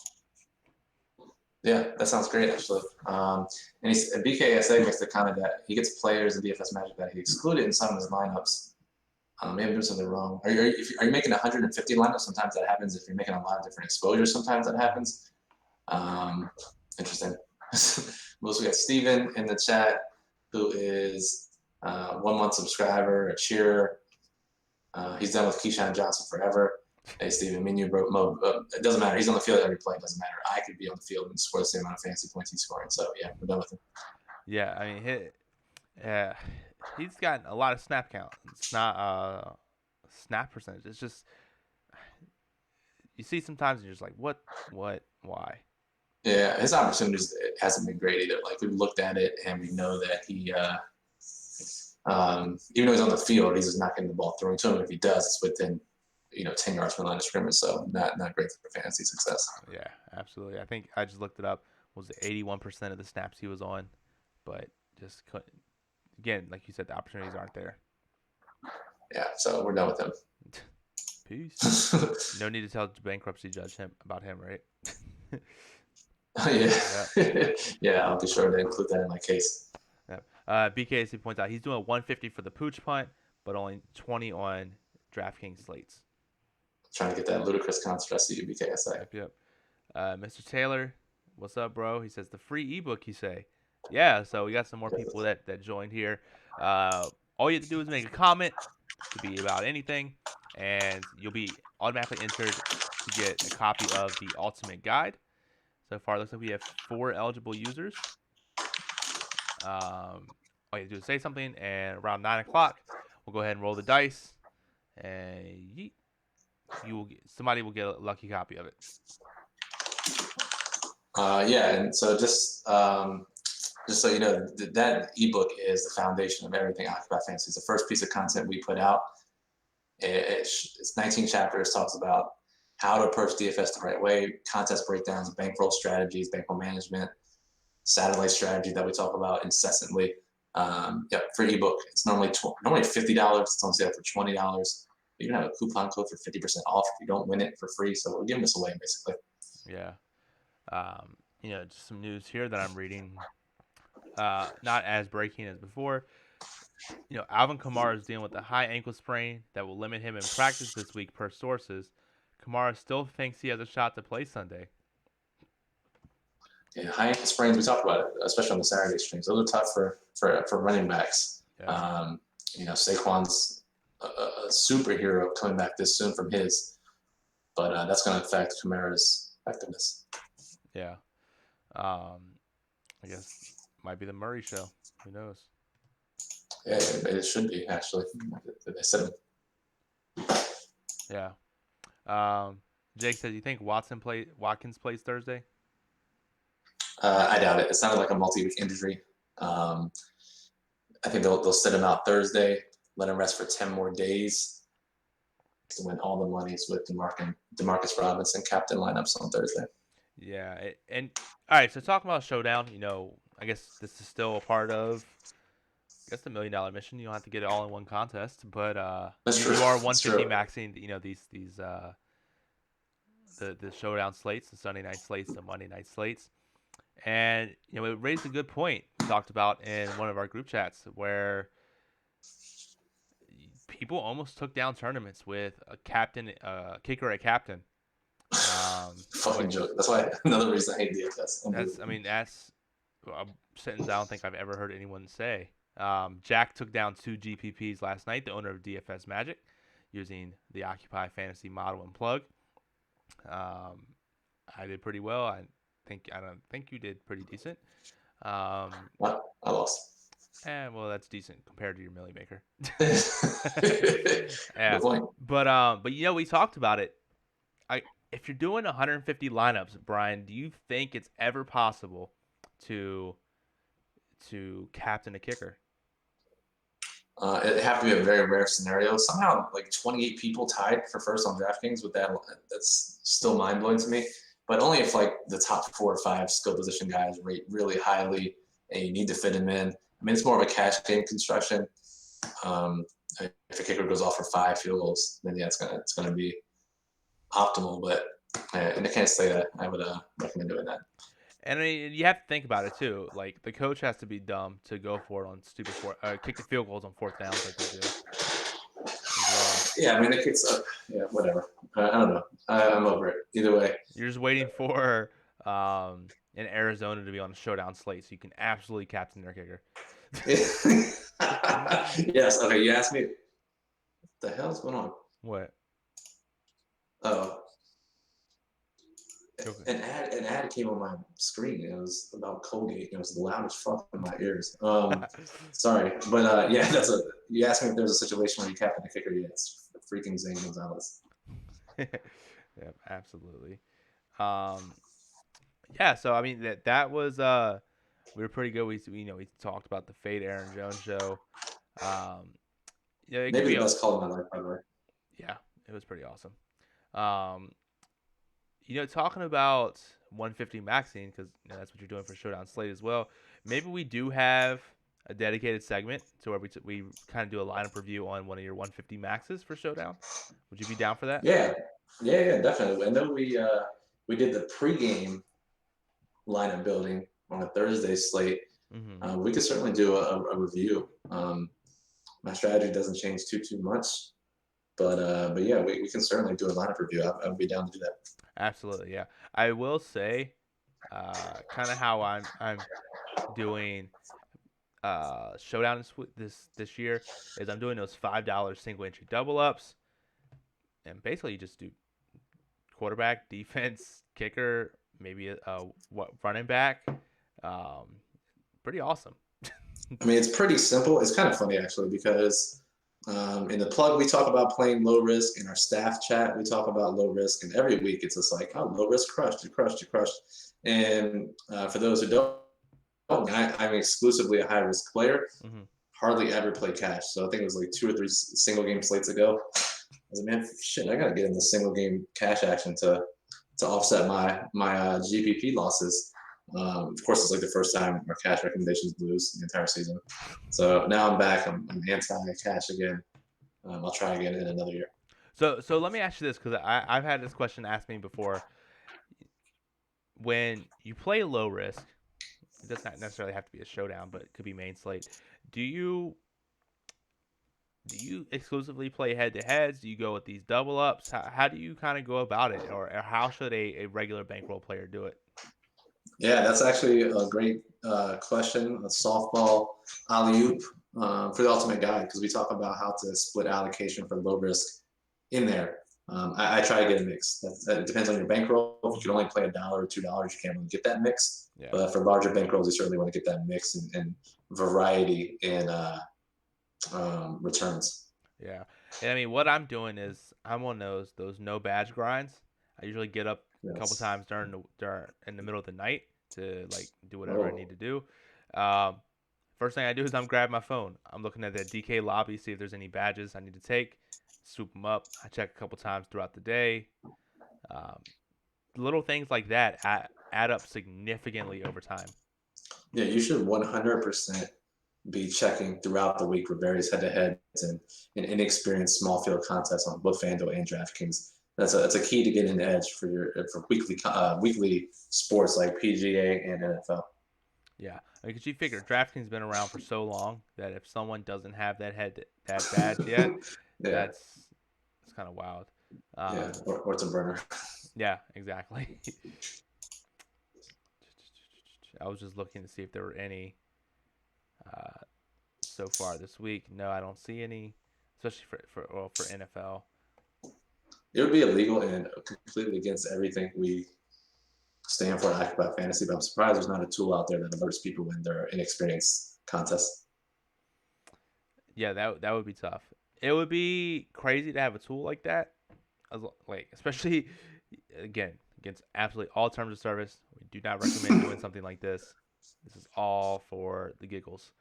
Yeah, that sounds great, actually. And BKSA makes the comment that he gets players in DFS Magic that he excluded in some of his lineups. Maybe I'm doing something wrong. Are you making 150 lineups? Sometimes that happens. If you're making a lot of different exposures, sometimes that happens. Interesting. We also got Steven in the chat, who is 1 month subscriber, a cheerer. He's done with Keyshawn Johnson forever. Hey, Steven, me and you broke Mo. It doesn't matter. He's on the field every play. It doesn't matter. I could be on the field and score the same amount of fantasy points he's scoring. So, yeah, we're done with him. Yeah, I mean, he's got a lot of snap count. It's not snap percentage. It's just you see sometimes and you're just like, what, why? Yeah, his opportunities hasn't been great either. Like, we've looked at it and we know that he, even though he's on the field, he's just not getting the ball thrown to him. If he does, it's within 10 yards from the line of scrimmage. So not great for fantasy success. Yeah, absolutely. I think I just looked it up. Was 81% of the snaps he was on, but just couldn't. Again, like you said, the opportunities aren't there. Yeah, so we're done with him. Peace. No need to tell the bankruptcy judge about him, right? Yeah, Yeah. yeah, I'll be sure to include that in my case. Yeah. BKC points out he's doing 150 for the pooch punt, but only 20 on DraftKings slates. Trying to get that ludicrous contrast to UBKSI. Yep. Mr. Taylor, what's up, bro? He says the free ebook. You say, yeah. So we got some more people that joined here. All you have to do is make a comment. Could be about anything, and you'll be automatically entered to get a copy of the Ultimate Guide. So far, it looks like we have 4 eligible users. All you have to do is say something, and around 9 o'clock, we'll go ahead and roll the dice, and yeet, somebody will get a lucky copy of it. Yeah, and so just so you know, that ebook is the foundation of everything Occupy Fantasy. It's the first piece of content we put out. It's 19 chapters, talks about how to approach DFS the right way, contest breakdowns, bankroll strategies, bankroll management, satellite strategy that we talk about incessantly. Free ebook. It's normally $50. It's on sale for $20. You can have a coupon code for 50% off if you don't win it for free. So we're giving this away basically. Yeah. Just some news here that I'm reading. Not as breaking as before. Alvin Kamara is dealing with a high ankle sprain that will limit him in practice this week per sources. Kamara still thinks he has a shot to play Sunday. Yeah, high ankle sprains, we talked about it, especially on the Saturday streams. Those are tough for running backs. Yeah. Saquon's a superhero coming back this soon from his, but that's going to affect Kamara's effectiveness. Yeah. I guess might be the Murray show. Who knows? Yeah, it should be, actually. They said it. Yeah. Jake says, you think Watkins plays Thursday? I doubt it. It sounded like a multi-week injury. I think they'll sit him out Thursday, let him rest for 10 more days to win all the monies with Demarcus Robinson captain lineups on Thursday. Yeah, and all right. So talking about Showdown, I guess this is still a part of, the $1 million mission. You don't have to get it all in one contest, but you are 150 maxing. These the Showdown slates, the Sunday night slates, the Monday night slates, and it raised a good point we talked about in one of our group chats where people almost took down tournaments with a kicker at captain. Fucking joke. That's why another reason I hate DFS. That's a sentence I don't think I've ever heard anyone say. Jack took down 2 GPPs last night, the owner of DFS Magic, using the Occupy Fantasy model and plug. I did pretty well. I don't think you did pretty decent. I lost. Well, that's decent compared to your Millie Maker. Yeah. Good point. But we talked about it. If you're doing 150 lineups, Brian, do you think it's ever possible to captain a kicker? It'd have to be a very rare scenario. Somehow, like 28 people tied for first on DraftKings with that. That's still mind blowing to me. But only if like the top 4 or 5 skill position guys rate really highly, and you need to fit them in. It's more of a cash game construction. If a kicker goes off for 5 field goals, then yeah, it's gonna be optimal. But and I can't say that I would recommend doing that. And you have to think about it too. Like the coach has to be dumb to go for it on stupid kick the field goals on 4th downs like they do. Yeah, it's whatever. I don't know. I'm over it. Either way, you're just waiting for in Arizona to be on a Showdown slate so you can absolutely captain their kicker. Yes. Okay. You asked me. What the hell's going on? What? Oh. An ad came on my screen. It was about Colgate. It was loud as fuck in my ears. Sorry, but yeah, you asked me if there's a situation where you captain a kicker. Yeah, it's freaking Zane Gonzalez. Yeah, absolutely. Yeah, so that was we were pretty good. We talked about the Fade Aaron Jones show. Maybe the best call in my life, by the way. Yeah, was pretty awesome. Um, talking about 150 maxing because that's what you're doing for Showdown Slate as well. Maybe we do have a dedicated segment to where we kind of do a lineup review on one of your 150 maxes for Showdown. Would you be down for that? Yeah, yeah, definitely. I know we did the pregame lineup building on a Thursday slate. Mm-hmm. We could certainly do a review. My strategy doesn't change too much, but yeah, we can certainly do a lineup review. I would be down to do that. Absolutely, yeah. I will say, kind of how I'm doing Showdown this year is I'm doing those $5 single entry double ups, and basically you just do quarterback, defense, kicker, maybe what running back. Um, Pretty awesome. I mean, it's pretty simple. It's kind of funny actually because in the plug we talk about playing low risk. In our staff chat we talk about low risk, and every week it's just like, oh, low risk crushed, you crushed, you crushed. And for those who don't, I'm exclusively a high risk player. Mm-hmm. Hardly ever play cash. So I think it was like 2 or 3 single game slates ago. I was like, man, shit, I gotta get in the single game cash action to offset my GPP losses. Of course, it's like the first time our cash recommendations lose the entire season. So now I'm back. I'm anti-cash again. I'll try again in another year. So let me ask you this because I've had this question asked me before. When you play low risk, it does not necessarily have to be a showdown, but it could be main slate. Do you exclusively play head to heads? Do you go with these double ups? How do you kind of go about it, or how should a regular bankroll player do it? Yeah, that's actually a great question. A softball alley oop for the ultimate guide because we talk about how to split allocation for low risk in there. I try to get a mix. That depends on your bankroll. If you can only play $1 or $2, you can't really get that mix. Yeah. But for larger bankrolls, you certainly want to get that mix and variety in returns. Yeah. And I mean, what I'm doing is I'm on those no badge grinds. I usually get up a couple Yes. times during in the middle of the night to like do whatever I need Oh, to do. Um, First thing I do is I'm grabbing my phone. I'm looking at the DK lobby, see if there's any badges I need to take, swoop them up. I check a couple times throughout the day. Um, Little things like that add up significantly over time. yeah, you should 100% be checking throughout the week for various head-to-heads and inexperienced small field contests on both FanDuel and DraftKings. That's a key to getting an edge for weekly sports like PGA and NFL. Yeah, because you figure DraftKings been around for so long that if someone doesn't have that badge yet, Yeah, that's it's kind of wild. yeah, Um, or it's a burner. yeah, exactly. I was just looking to see if there were any uh, so far this week. No, I don't see any, especially for NFL. It would be illegal and completely against everything we stand for at Acrobat Fantasy, but I'm surprised there's not a tool out there that alerts people when they're inexperienced contests. Yeah, that would be tough. It would be crazy to have a tool like that, like especially again against absolutely all terms of service. We do not recommend doing something like this. This is all for the giggles.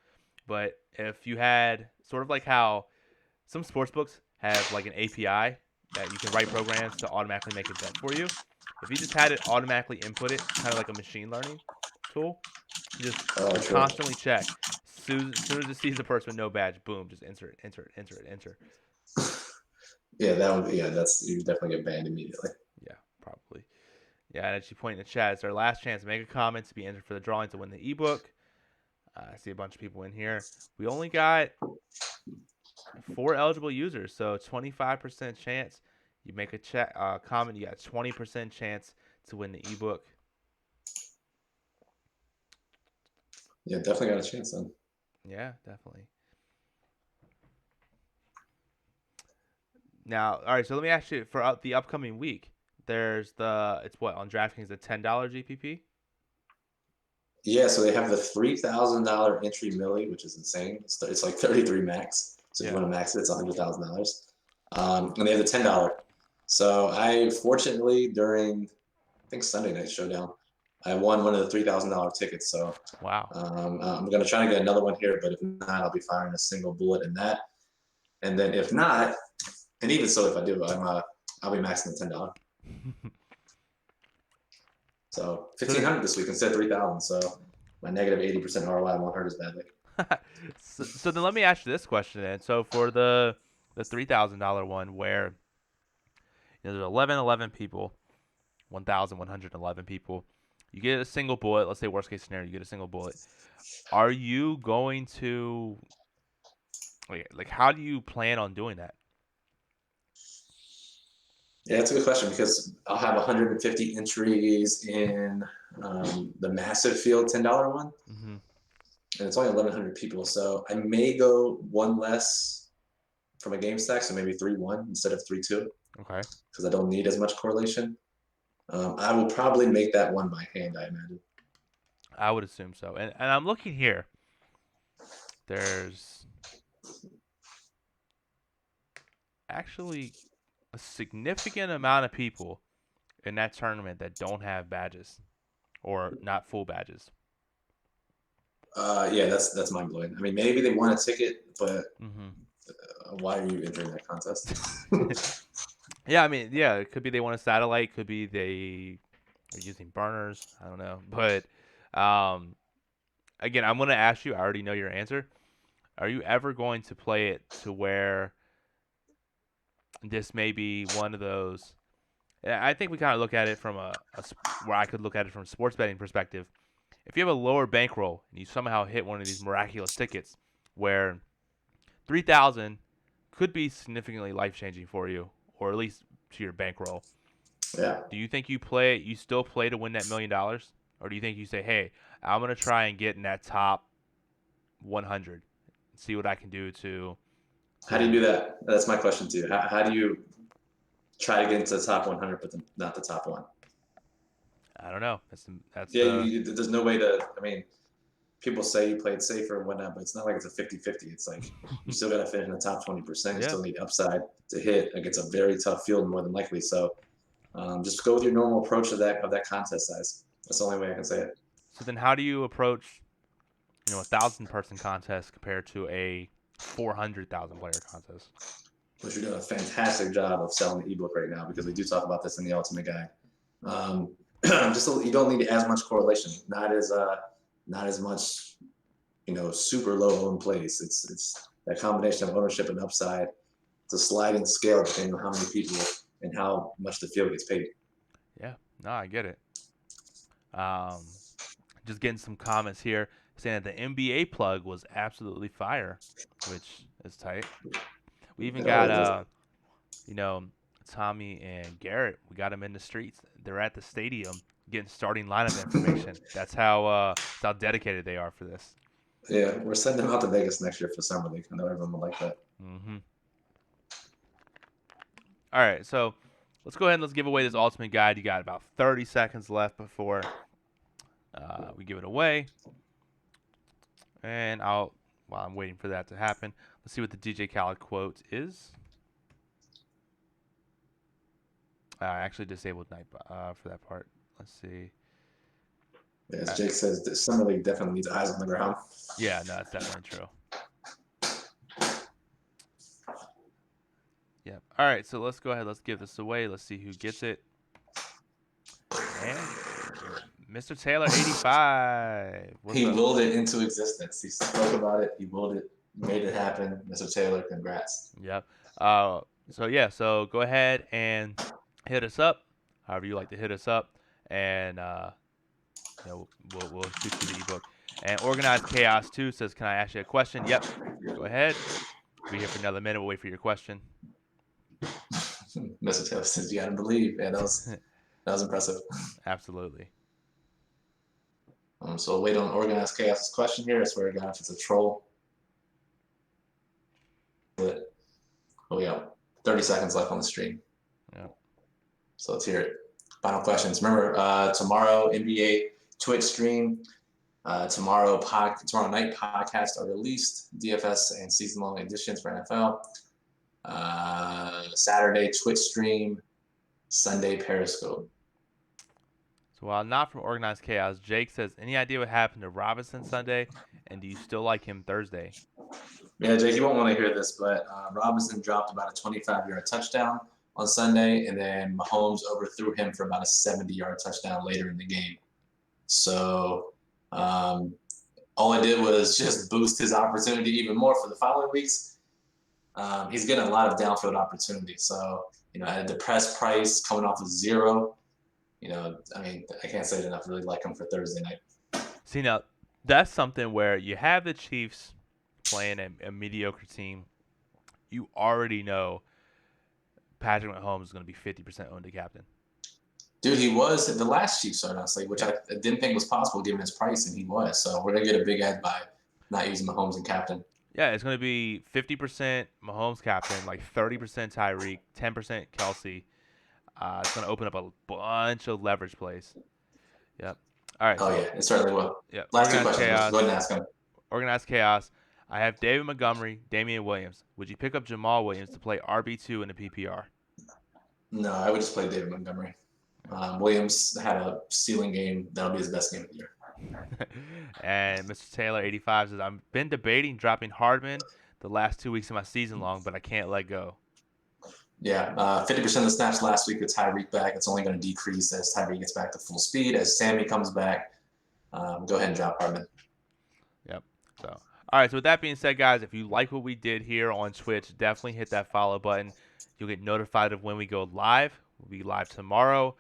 But if you had sort of like how some sports books have like an API that you can write programs to automatically make a bet for you. If you just had it automatically input it, kind of like a machine learning tool, Oh, just true. constantly check. Soon as it sees a person with no badge, boom, just enter it, enter it, enter it, enter. Yeah, that would be, yeah, that's you definitely get banned immediately. Yeah, probably. Yeah, and as you point in the chat, it's our last chance to make a comment to be entered for the drawing to win the ebook. I see a bunch of people in here. We only got 4 eligible users, so 25% chance. You make a comment, you got 20% chance to win the ebook. Yeah, definitely got a chance then. Yeah, definitely. Now, all right. So let me ask you for the upcoming week. It's what on DraftKings a $10 GPP. Yeah, so they have the $3,000 entry milli, which is insane. It's like 33 max. So if you Yeah. want to max it, it's $100,000. And they have the $10. So I fortunately during I think Sunday night showdown, I won one of the $3,000 tickets. So Wow. I'm gonna try to get another one here, but if not, I'll be firing a single bullet in that. And then if not, And even so, if I do, I'll be maxing at $10. So 1,500 this week instead of 3,000. So my negative 80% ROI won't hurt as badly. So then let me ask you this question then. So for the $3,000 one where there's 11 people, 1,111 people, you get a single bullet. Let's say worst case scenario, you get a single bullet. Are you going to like how do you plan on doing that? Yeah, that's a good question because I'll have 150 entries in the massive field $10 one, Mm-hmm. and it's only 1,100 people. So I may go one less from a game stack, so maybe 3-1 instead of 3-2, Okay. because I don't need as much correlation. I will probably make that one by hand, I imagine. I would assume so. And I'm looking here. There's actually a significant amount of people in that tournament that don't have badges or not full badges. Yeah, that's mind blowing. I mean, maybe they want a ticket, but Mm-hmm. why are you entering that contest? Yeah, I mean, yeah, it could be they want a satellite, could be they are using burners. I don't know, but um, again, I'm gonna ask you. I already know your answer. Are you ever going to play it to where this may be one of those? I think we kind of look at it from where I could look at it from a sports betting perspective. If you have a lower bankroll and you somehow hit one of these miraculous tickets, where 3,000 could be significantly life changing for you, or at least to your bankroll. Yeah. Do you think you still play to win that $1,000,000, or do you think you say, hey, I'm gonna try and get in that top 100, and see what I can do How do you do to that? That's my question too. How do you try to get into the top 100, but not the top one? I don't know. That's Yeah, the there's no way to. I mean, people say you played safer and whatnot, but it's not like it's a 50-50. It's like you still got to finish in the top 20%. You yeah. still need upside to hit against a very tough field, more than likely. So just go with your normal approach of that contest size. That's the only way I can say it. So then, how do you approach 1,000 person contest compared to a 400,000 player contest? Which you're doing a fantastic job of selling the ebook right now because we do talk about this in the Ultimate Guide. Just you don't need as much correlation, not as much, super low owned plays. It's that combination of ownership and upside. It's a sliding scale depending on how many people and how much the field gets paid. Yeah, no, I get it. Um, just getting some comments here saying that the NBA plug was absolutely fire, which is tight. We even got you know, Tommy and Garrett. We got them in the streets. They're at the stadium getting starting lineup information. That's how dedicated they are for this. Yeah, we're sending them out to Vegas next year for summer league. I know everyone will like that. Mm-hmm. All right, so let's go ahead and let's give away this ultimate guide. You got about 30 seconds left before we give it away. And while I'm waiting for that to happen, let's see what the DJ Khaled quote is. I actually disabled night for that part. Let's see. Yeah, as Jake says, the summer league definitely needs eyes on the ground. Yeah, no, that's definitely true. Yep. All right, so let's go ahead. Let's give this away. Let's see who gets it. And Mr. Taylor, 85. What's He up? willed it into existence. He spoke about it. He willed it, made it happen. Mr. Taylor, congrats. Yep. So go ahead and hit us up, however you like to hit us up, and we'll shoot you the ebook. And Organized Chaos 2 says, "Can I ask you a question?" Yep. Go ahead. We'll be here for another minute. We'll wait for your question. Mr. Taylor says, "You gotta believe." Yeah, that was impressive. Absolutely. So we'll wait on Organized Chaos's question here. I swear to God, if it's a troll. But we got 30 seconds left on the stream. Yeah. So let's hear it. Final questions. Remember, tomorrow NBA Twitch stream. Tomorrow night podcasts are released. DFS and season-long editions for NFL. Saturday Twitch stream. Sunday Periscope. So while not from Organized Chaos, Jake says, "Any idea what happened to Robinson Sunday? And do you still like him Thursday?" Yeah, Jake, you won't want to hear this, but Robinson dropped about a 25-yard touchdown on Sunday, and then Mahomes overthrew him for about a 70-yard touchdown later in the game. So um, all it did was just boost his opportunity even more for the following weeks. He's getting a lot of downfield opportunity. So, at a depressed price coming off of zero, I mean, I can't say enough. Really like him for Thursday night. See, now that's something where you have the Chiefs playing a mediocre team. You already know Patrick Mahomes is going to be 50% owned to captain. Dude, he was the last Chiefs, honestly, which I didn't think was possible given his price, and he was. So we're gonna get a big edge by not using Mahomes and captain. Yeah, it's going to be 50% Mahomes captain, like 30% Tyreek, 10% Kelsey. It's going to open up a bunch of leverage plays. Yep. All right, Oh so yeah, it certainly will. yeah, Last two questions, Bruce. Go ahead and ask him. Organized chaos. I have David Montgomery, Damian Williams. Would you pick up Jamal Williams to play RB2 in the PPR? No, I would just play David Montgomery. Williams had a ceiling game. That'll be his best game of the year. And Mr. Taylor 85 says I've been debating dropping Hardman the last 2 weeks of my season long, but I can't let go. Yeah, 50% of the snaps last week with Tyreek back. It's only going to decrease as Tyreek gets back to full speed. As Sammy comes back, go ahead and drop Hardman. Yep. So, all right. So with that being said, guys, if you like what we did here on Twitch, definitely hit that follow button. You'll get notified of when we go live. We'll be live tomorrow.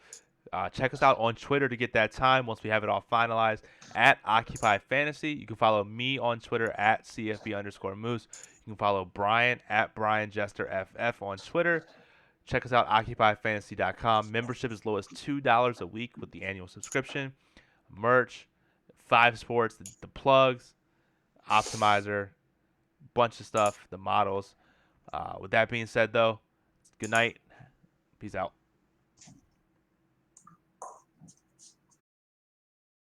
Check us out on Twitter to get that time once we have it all finalized at Occupy Fantasy. You can follow me on Twitter at CFB_Moose. You can follow Brian at Brian Jester FF on Twitter. Check us out, OccupyFantasy.com. Membership is low as $2 a week with the annual subscription. Merch, 5 Sports, the plugs, Optimizer, bunch of stuff, the models. With that being said, though, good night. Peace out.